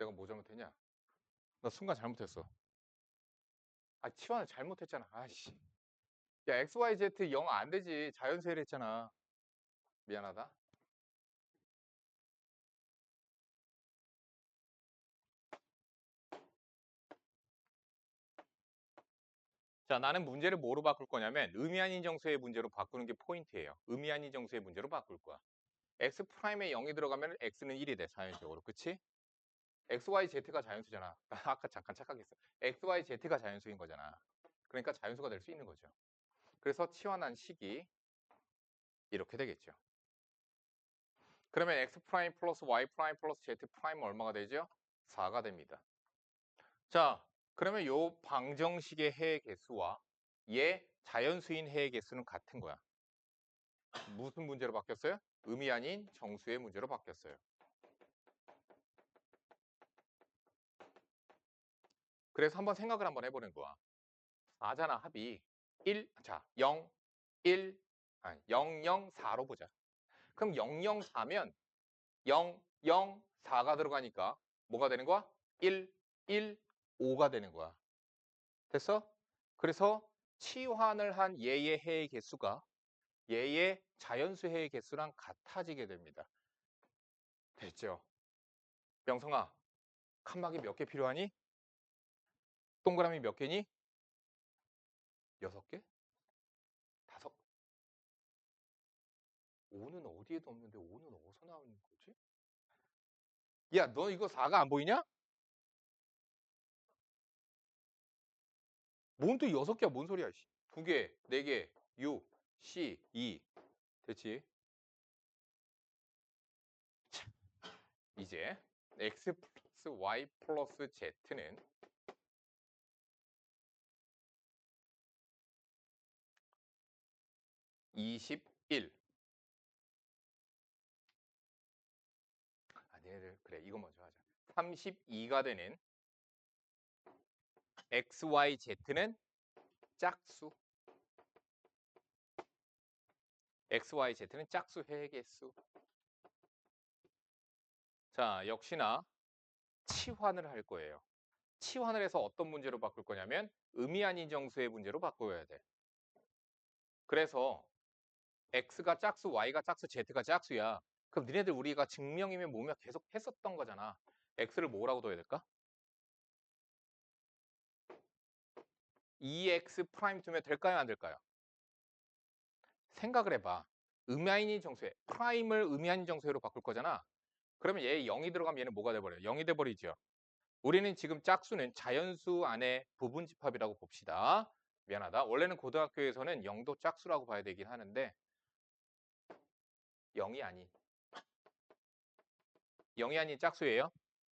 Speaker 1: 내가 뭐 잘못했냐? 나 순간 잘못했어. 아, 치환을 잘못했잖아. 아이씨. 야, XYZ 0 안 되지. 자연수를 했잖아. 미안하다. 자, 나는 문제를 뭐로 바꿀 거냐면 의미 아닌 정수의 문제로 바꾸는 게 포인트예요. 의미 아닌 정수의 문제로 바꿀 거야. X 프라임에 0이 들어가면 X는 1이 돼, 자연적으로. 그치? XYZ가 자연수잖아. 나 아까 잠깐 착각했어. XYZ가 자연수인 거잖아. 그러니까 자연수가 될 수 있는 거죠. 그래서 치환한 식이 이렇게 되겠죠. 그러면 X 프라임 플러스 Y 프라임 플러스 Z 프라임은 얼마가 되죠? 4가 됩니다. 자, 그러면 요 방정식의 해의 개수와 얘 자연수인 해의 개수는 같은 거야. 무슨 문제로 바뀌었어요? 의미 아닌 정수의 문제로 바뀌었어요. 그래서 한번 생각을 한번 해보는 거야. 4잖아, 합이. 1, 자, 0, 1, 아니, 0, 0, 4로 보자. 그럼 0, 0, 4면 0, 0, 4가 들어가니까 뭐가 되는 거야? 1, 1, 5가 되는 거야. 됐어? 그래서 치환을 한 얘의 해의 개수가 얘의 자연수 해의 개수랑 같아지게 됩니다. 됐죠? 명성아, 칸막이 몇 개 필요하니? 동그라미 몇 개니? 6개? 5? 5는 어디에도 없는데 5는 어디서 나오는 거지? 야, 너 이거 4가 안 보이냐? 뭔 또 6개야? 뭔 소리야? 2개, 4개, 6, C, 2. 됐지? 자, 이제 X 플러스 Y 플러스 Z는 21. 아니, 그래. 이거 먼저 하자. 32가 되는 XYZ는 짝수. XYZ는 짝수 회계수. 자, 역시나 치환을 할 거예요. 치환을 해서 어떤 문제로 바꿀 거냐면 의미 아닌 정수의 문제로 바꿔야 돼. 그래서 X가 짝수, Y가 짝수, Z가 짝수야. 그럼 니네들 우리가 증명이면 뭐며 계속 했었던 거잖아. X를 뭐라고 둬야 될까? EX 프라임 두면 될까요? 안 될까요? 생각을 해봐. 의미 아닌 정수에 프라임을 의미 아닌 정수로 바꿀 거잖아. 그러면 얘 0이 들어가면 얘는 뭐가 돼버려요? 0이 돼버리죠. 우리는 지금 짝수는 자연수 안에 부분 집합이라고 봅시다. 미안하다. 원래는 고등학교에서는 0도 짝수라고 봐야 되긴 하는데 0이 아닌 0이 아닌 짝수예요.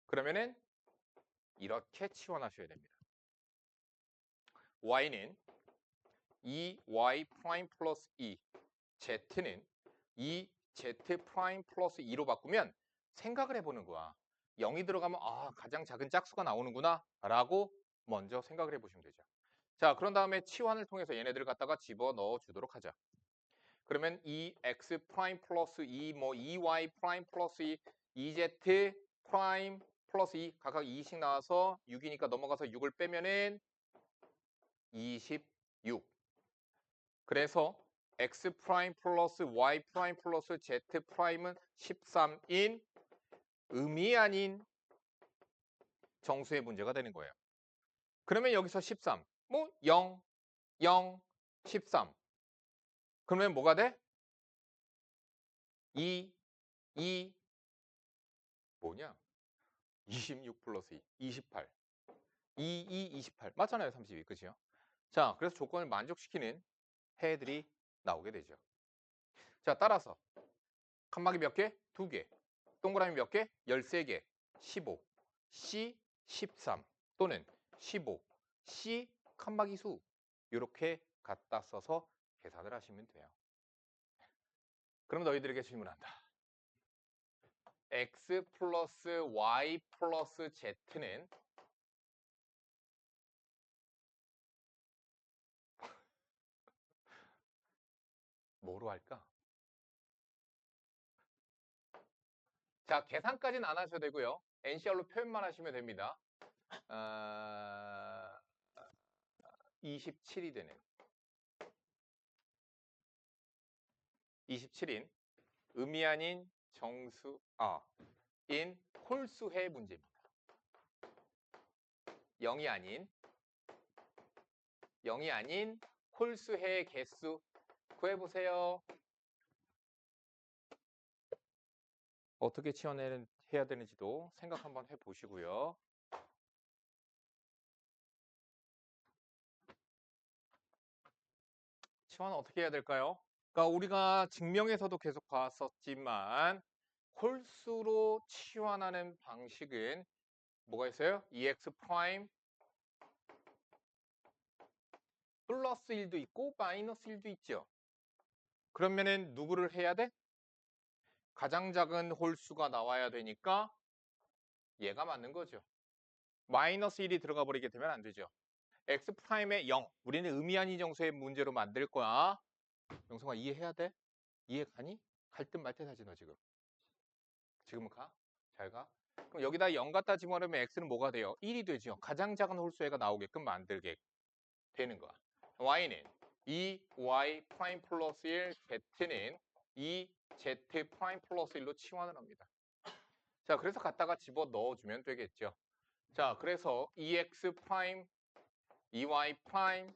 Speaker 1: 그러면은 이렇게 치환하셔야 됩니다. y는 2y 프라임 플러스 2, z는 2z 프라임 플러스 2로 바꾸면 생각을 해보는 거야. 0이 들어가면 아, 가장 작은 짝수가 나오는구나 라고 먼저 생각을 해보시면 되죠. 자, 그런 다음에 치환을 통해서 얘네들을 갖다가 집어넣어 주도록 하자. 그러면 2x 프라임 플러스 2, 뭐 2y 프라임 플러스 2, 2z 프라임 플러스 2 각각 2씩 나와서 6이니까 넘어가서 6을 빼면은 26. 그래서 x 프라임 플러스 y 프라임 플러스 z 프라임은 13인 의미 아닌 정수의 문제가 되는 거예요. 그러면 여기서 13, 뭐 0, 0, 13. 그러면 뭐가 돼? 2, 2, 뭐냐? 26 플러스 2, 28. 2, 2, 28. 맞잖아요, 32. 그죠? 자, 그래서 조건을 만족시키는 해들이 나오게 되죠. 자, 따라서 칸막이 몇 개? 2개. 동그라미 몇 개? 13개. 15. C 13 또는 15. C 칸막이 수. 이렇게 갖다 써서 계산을 하시면 돼요. 그럼 너희들에게 질문한다. X 플러스 Y 플러스 Z는 뭐로 할까? 자, 계산까지는 안 하셔도 되고요. NCR로 표현만 하시면 됩니다. 27이 되네요. 27인 의미 아닌 인 홀수의 문제입니다. 0이 아닌 홀수의 개수 구해보세요. 어떻게 치환해야 되는지도 생각 한번 해보시고요. 치환은 어떻게 해야 될까요? 그러니까 우리가 증명에서도 계속 봤었지만 홀수로 치환하는 방식은 뭐가 있어요? EX 프라임 플러스 1도 있고 마이너스 1도 있죠. 그러면은 누구를 해야 돼? 가장 작은 홀수가 나와야 되니까 얘가 맞는 거죠. 마이너스 1이 들어가 버리게 되면 안 되죠. X 프라임의 0. 우리는 의미 아닌 정수의 문제로 만들 거야. 영성아 이해해야 돼? 이해 가니? 갈 듯 말 듯 하지 너 지금. 지금은 가? 잘 가? 그럼 여기다 0 갖다 집어넣으면 X는 뭐가 돼요? 1이 되죠. 가장 작은 홀수가 나오게끔 만들게 되는 거야. Y는 2Y 프라임 플러스 1, Z는 2Z 프라임 플러스 1로 치환을 합니다. 자, 그래서 갖다가 집어 넣어주면 되겠죠. 자, 그래서 2X 프라임, 2Y 프라임,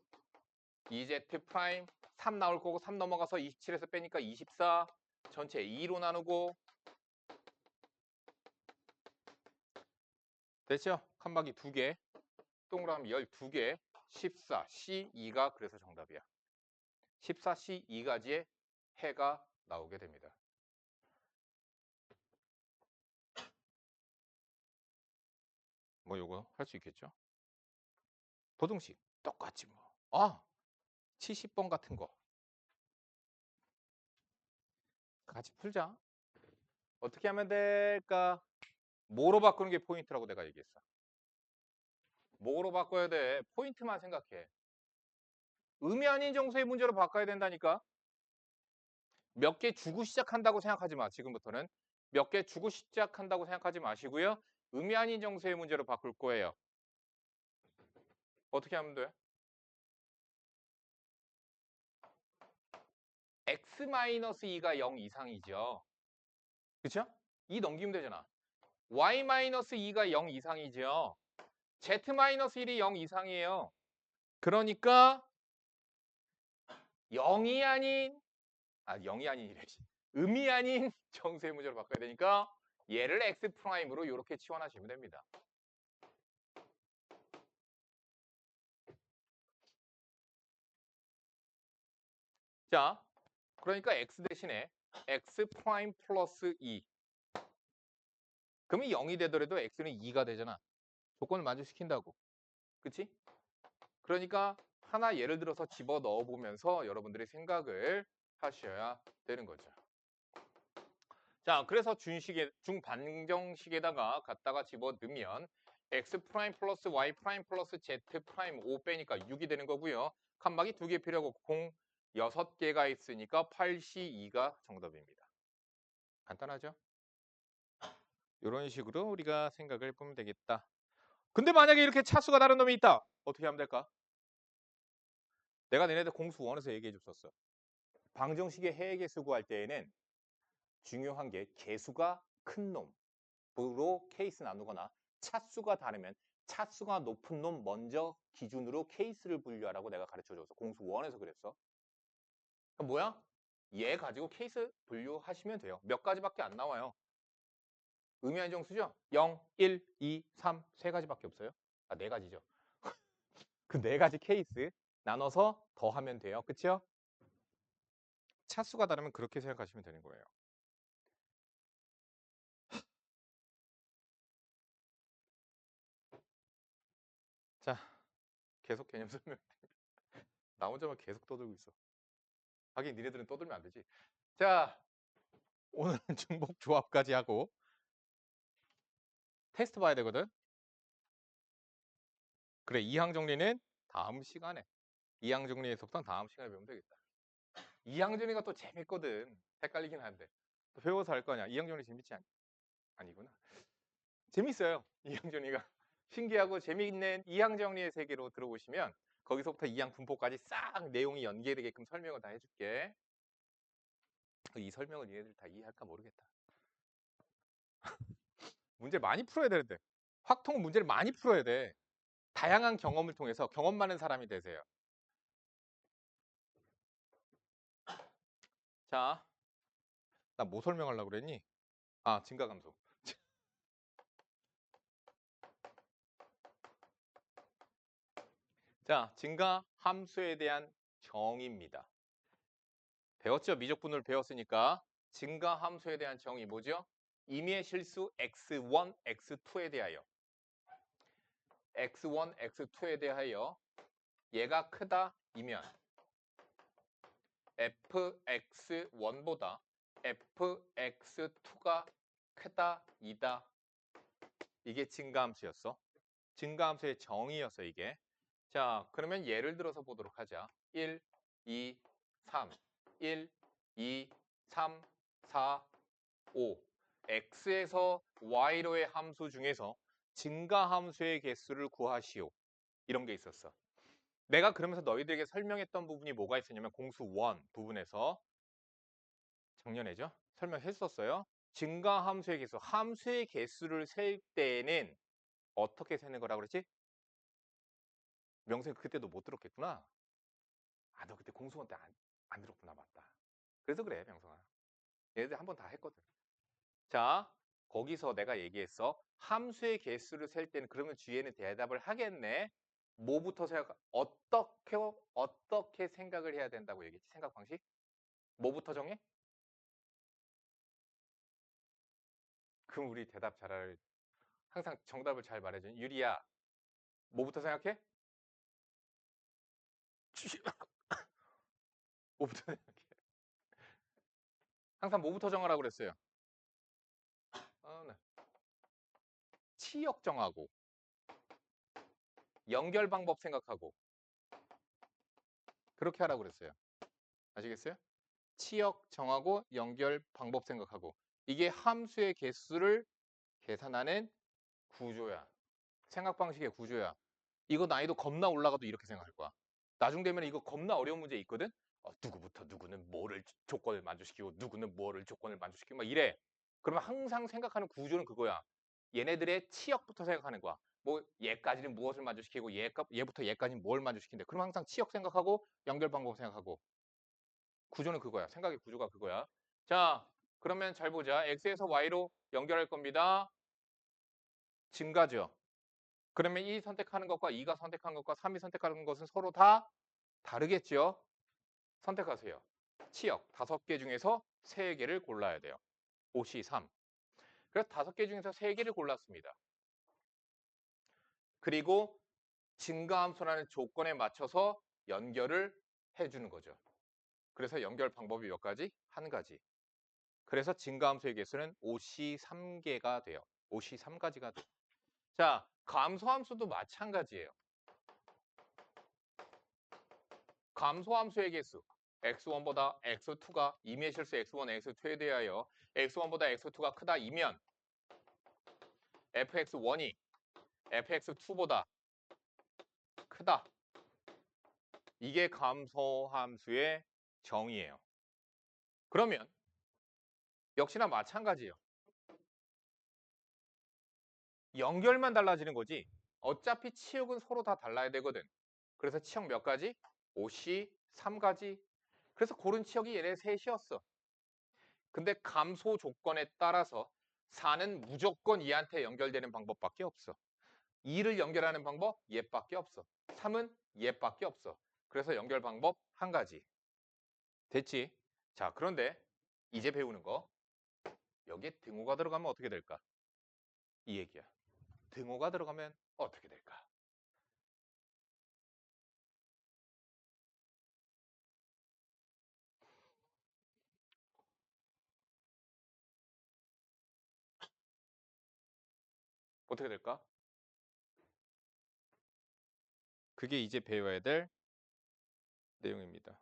Speaker 1: 2Z 프라임, 3 나올 거고 3 넘어가서 27에서 빼니까 24, 전체 2로 나누고 됐죠? 칸막이 2개, 동그라미 12개, 14, C2가 그래서 정답이야. 14, C2가지의 해가 나오게 됩니다. 뭐 요거 할 수 있겠죠? 도등식 똑같지 뭐. 70번 같은 거 같이 풀자. 어떻게 하면 될까? 뭐로 바꾸는 게 포인트라고 내가 얘기했어. 뭐로 바꿔야 돼? 포인트만 생각해. 의미 아닌 정수의 문제로 바꿔야 된다니까. 몇 개 주고 시작한다고 생각하지 마. 지금부터는 몇 개 주고 시작한다고 생각하지 마시고요. 의미 아닌 정수의 문제로 바꿀 거예요. 어떻게 하면 돼? x-2가 0 이상이죠. 그쵸? 2 넘기면 되잖아. y-2가 0 이상이죠. z-1이 0 이상이에요. 그러니까 0이 아닌 0이 아닌이래. 의미 아닌 정수의 문제로 바꿔야 되니까 얘를 x 프라임으로 이렇게 치환하시면 됩니다. 자, 그러니까 x 대신에 x 프라임 플러스 2. 그러면 0이 되더라도 x는 2가 되잖아. 조건을 만족시킨다고. 그치? 그러니까 하나 예를 들어서 집어 넣어 보면서 여러분들이 생각을 하셔야 되는 거죠. 자, 그래서 중반정식에다가 갖다가 집어 넣으면 x 프라임 플러스 y 프라임 플러스 z 프라임 5 빼니까 6이 되는 거고요. 칸막이 2개 필요하고 공 6개가 있으니까 8C2가 정답입니다. 간단하죠? 이런 식으로 우리가 생각을 해보면 되겠다. 근데 만약에 이렇게 차수가 다른 놈이 있다. 어떻게 하면 될까? 내가 너네들 공수 원에서 얘기해 줬었어. 방정식의 해계수 구할 때에는 중요한 게 개수가 큰 놈으로 케이스 나누거나 차수가 다르면 차수가 높은 놈 먼저 기준으로 케이스를 분류하라고 내가 가르쳐줘서 공수 원에서 그랬어. 그럼 뭐야? 얘 가지고 케이스 분류하시면 돼요. 몇 가지밖에 안 나와요. 의미한 정수죠? 0, 1, 2, 3, 세 가지밖에 없어요. 네 가지죠. 그 네 가지 케이스 나눠서 더하면 돼요. 그쵸? 차수가 다르면 그렇게 생각하시면 되는 거예요. 자, 계속 개념 설명. 나 혼자만 계속 떠들고 있어. 하긴 니네들은 떠들면 안 되지. 자, 오늘은 중복 조합까지 하고 테스트 봐야 되거든. 그래, 이항 정리는 다음 시간에. 이항 정리에서부터 다음 시간에 배우면 되겠다. 이항 정리가 또 재밌거든. 헷갈리긴 한데. 또 배워서 할 거냐. 이항 정리 재밌지 않냐? 아니구나. 재밌어요. 이항정리가. 신기하고 재미있는 이항 정리의 세계로 들어오시면 거기서부터 이항 분포까지 싹 내용이 연계되게끔 설명을 다 해줄게. 이 설명을 얘네들 다 이해할까 모르겠다. 문제 많이 풀어야 되는데. 확통 문제를 많이 풀어야 돼. 다양한 경험을 통해서 경험 많은 사람이 되세요. 자, 나 뭐 설명하려고 그랬니? 아, 증가감소. 자, 증가 함수에 대한 정의입니다. 배웠죠? 미적분을 배웠으니까 증가 함수에 대한 정의 뭐죠? 임의의 실수 x1, x2에 대하여 x1, x2에 대하여 얘가 크다 이면 fx1보다 fx2가 크다 이다. 이게 증가함수였어. 증가함수의 정의였어 이게. 자, 그러면 예를 들어서 보도록 하자. 1, 2, 3, 1, 2, 3, 4, 5. x에서 y로의 함수 중에서 증가함수의 개수를 구하시오. 이런 게 있었어. 내가 그러면서 너희들에게 설명했던 부분이 뭐가 있었냐면 공수 1 부분에서 작년에죠? 설명했었어요. 증가함수의 개수, 함수의 개수를 셀 때는 어떻게 세는 거라고 그랬지? 명생 그때도 못 들었겠구나. 아, 너 그때 공수원 때 안 들었구나. 맞다. 그래서 그래, 명성아. 얘네들 한 번 다 했거든. 자, 거기서 내가 얘기했어. 함수의 개수를 셀 때는 그러면 주위에는 대답을 하겠네. 뭐부터 생각, 어떻게 생각을 해야 된다고 얘기했지? 생각 방식? 뭐부터 정해? 그럼 우리 대답 잘할, 항상 정답을 잘 말해줘. 유리야, 뭐부터 생각해? 뭐부터 생각해? 항상 뭐부터 정하라고 그랬어요? 네. 치역 정하고, 연결 방법 생각하고, 그렇게 하라고 그랬어요. 아시겠어요? 치역 정하고 연결 방법 생각하고 이게 함수의 개수를 계산하는 구조야. 생각 방식의 구조야. 이거 난이도 겁나 올라가도 이렇게 생각할 거야. 나중 되면 이거 겁나 어려운 문제 있거든. 누구부터 누구는 뭐를 조건을 만족시키고 누구는 뭐를 조건을 만족시키고 막 이래. 그러면 항상 생각하는 구조는 그거야. 얘네들의 치역부터 생각하는 거야. 뭐 얘까지는 무엇을 만족시키고 얘부터 얘까지는 뭘 만족시킨대. 그럼 항상 치역 생각하고 연결 방법 생각하고 구조는 그거야. 생각의 구조가 그거야. 자, 그러면 잘 보자. x에서 y로 연결할 겁니다. 증가죠. 그러면 1 선택하는 것과 2가 선택한 것과 3이 선택하는 것은 서로 다 다르겠죠. 선택하세요. 치역 5개 중에서 3개를 골라야 돼요. 5C 3. 그래서 5개 중에서 3개를 골랐습니다. 그리고 증가함수라는 조건에 맞춰서 연결을 해주는 거죠. 그래서 연결 방법이 몇 가지? 한 가지. 그래서 증가함수의 개수는 5C 3개가 돼요. 5C 3가지가 돼요. 자, 감소함수도 마찬가지예요. 감소함수의 개수. x1보다 x2가 임의의 실수 x1, x2에 대하여 x1보다 x2가 크다 이면 fx1이 fx2보다 크다. 이게 감소함수의 정의예요. 그러면 역시나 마찬가지예요. 연결만 달라지는 거지. 어차피 치역은 서로 다 달라야 되거든. 그래서 치역 몇 가지? 5C 3가지. 그래서 고른 치역이 얘네 셋이었어. 근데 감소 조건에 따라서 4는 무조건 얘한테 연결되는 방법밖에 없어. 2를 연결하는 방법 얘밖에 없어. 3은 얘밖에 없어. 그래서 연결 방법 한 가지. 됐지? 자, 그런데 이제 배우는 거. 여기에 등호가 들어가면 어떻게 될까? 이 얘기야. 등호가 들어가면 어떻게 될까? 어떻게 될까? 그게 이제 배워야 될 내용입니다.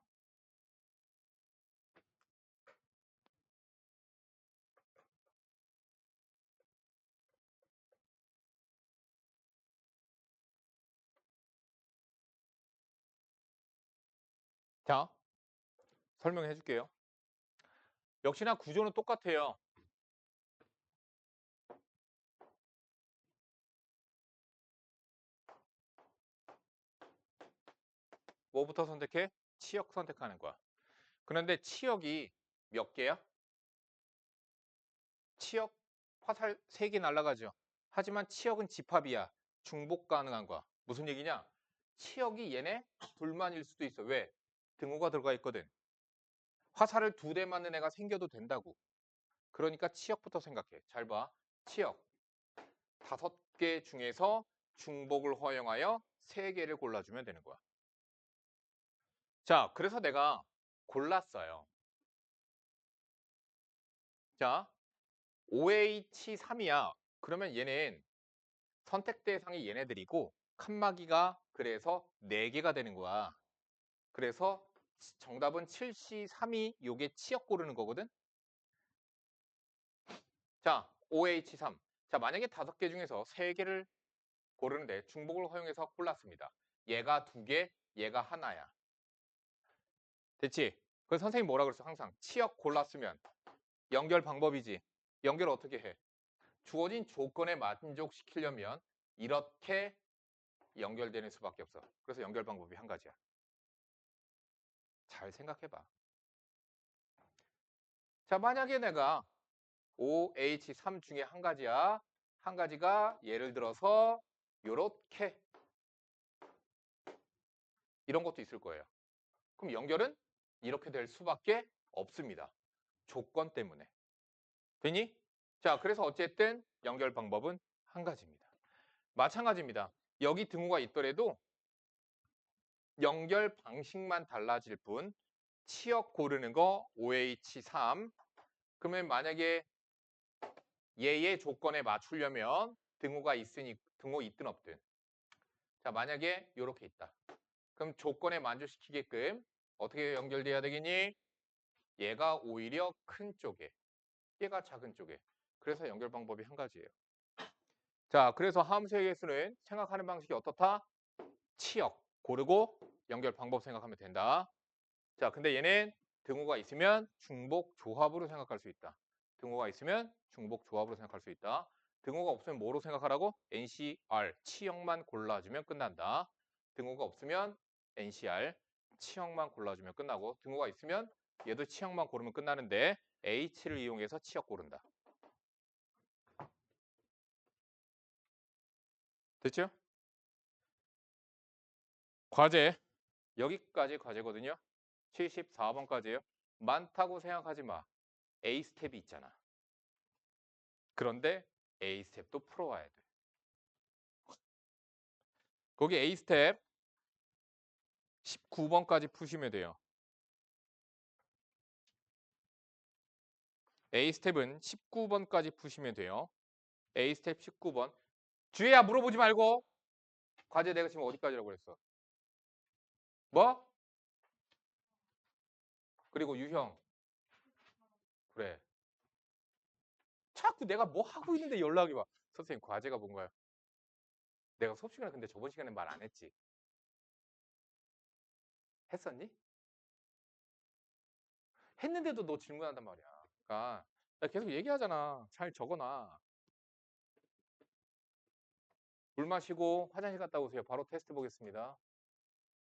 Speaker 1: 자, 설명해 줄게요. 역시나 구조는 똑같아요. 뭐부터 선택해? 치역 선택하는 거야. 그런데 치역이 몇 개야? 치역 화살 3개 날아가죠. 하지만 치역은 집합이야. 중복 가능한 거야. 무슨 얘기냐? 치역이 얘네 둘만일 수도 있어. 왜? 등호가 들어가 있거든. 화살을 2대 맞는 애가 생겨도 된다고. 그러니까 치역부터 생각해. 잘 봐. 치역 5개 중에서 중복을 허용하여 3개를 골라주면 되는 거야. 자, 그래서 내가 골랐어요. 자, OH3이야. 그러면 얘는 선택 대상이 얘네들이고 칸막이가 그래서 4개가 되는 거야. 그래서 정답은 7C3이 요게 치역 고르는 거거든. 자, OH3. 자, 만약에 5개 중에서 3개를 고르는데 중복을 허용해서 골랐습니다. 얘가 2개, 얘가 하나야. 됐지? 그래서 선생님 뭐라 그랬어? 항상 치역 골랐으면 연결 방법이지. 연결 어떻게 해? 주어진 조건에 만족시키려면 이렇게 연결되는 수밖에 없어. 그래서 연결 방법이 한 가지야. 잘 생각해봐. 자, 만약에 내가 OH3 중에 한 가지야. 한 가지가 예를 들어서 요렇게 이런 것도 있을 거예요. 그럼 연결은 이렇게 될 수밖에 없습니다. 조건 때문에. 되니? 자, 그래서 어쨌든 연결 방법은 한 가지입니다. 마찬가지입니다. 여기 등호가 있더라도 연결 방식만 달라질 뿐 치역 고르는 거 OH3 그러면 만약에 얘의 조건에 맞추려면 등호가 있으니 등호 있든 없든 자 만약에 이렇게 있다. 그럼 조건에 만족시키게끔 어떻게 연결돼야 되겠니? 얘가 오히려 큰 쪽에 얘가 작은 쪽에 그래서 연결 방법이 한 가지예요. 자 그래서 함수의 개수는 생각하는 방식이 어떻다? 치역 고르고 연결 방법 생각하면 된다. 자, 근데 얘는 등호가 있으면 중복 조합으로 생각할 수 있다. 등호가 있으면 중복 조합으로 생각할 수 있다. 등호가 없으면 뭐로 생각하라고? NCR, 치역만 골라주면 끝난다. 등호가 없으면 NCR, 치역만 골라주면 끝나고 등호가 있으면 얘도 치역만 고르면 끝나는데 H를 이용해서 치역 고른다. 됐죠? 과제, 여기까지 과제거든요. 74번까지예요. 많다고 생각하지 마. A 스텝이 있잖아. 그런데 A 스텝도 풀어와야 돼. 거기 A 스텝 19번까지 푸시면 돼요. A 스텝은 19번까지 푸시면 돼요. A 스텝 19번. 주혜야 물어보지 말고. 과제 내가 지금 어디까지라고 그랬어? 뭐? 그리고 유형. 그래. 자꾸 내가 뭐 하고 있는데 연락이 와. 선생님 과제가 뭔가요? 내가 수업 시간에 근데 저번 시간에 말 안 했지. 했었니? 했는데도 너 질문한단 말이야. 그러니까 나 계속 얘기하잖아. 잘 적어놔. 물 마시고 화장실 갔다 오세요. 바로 테스트 보겠습니다.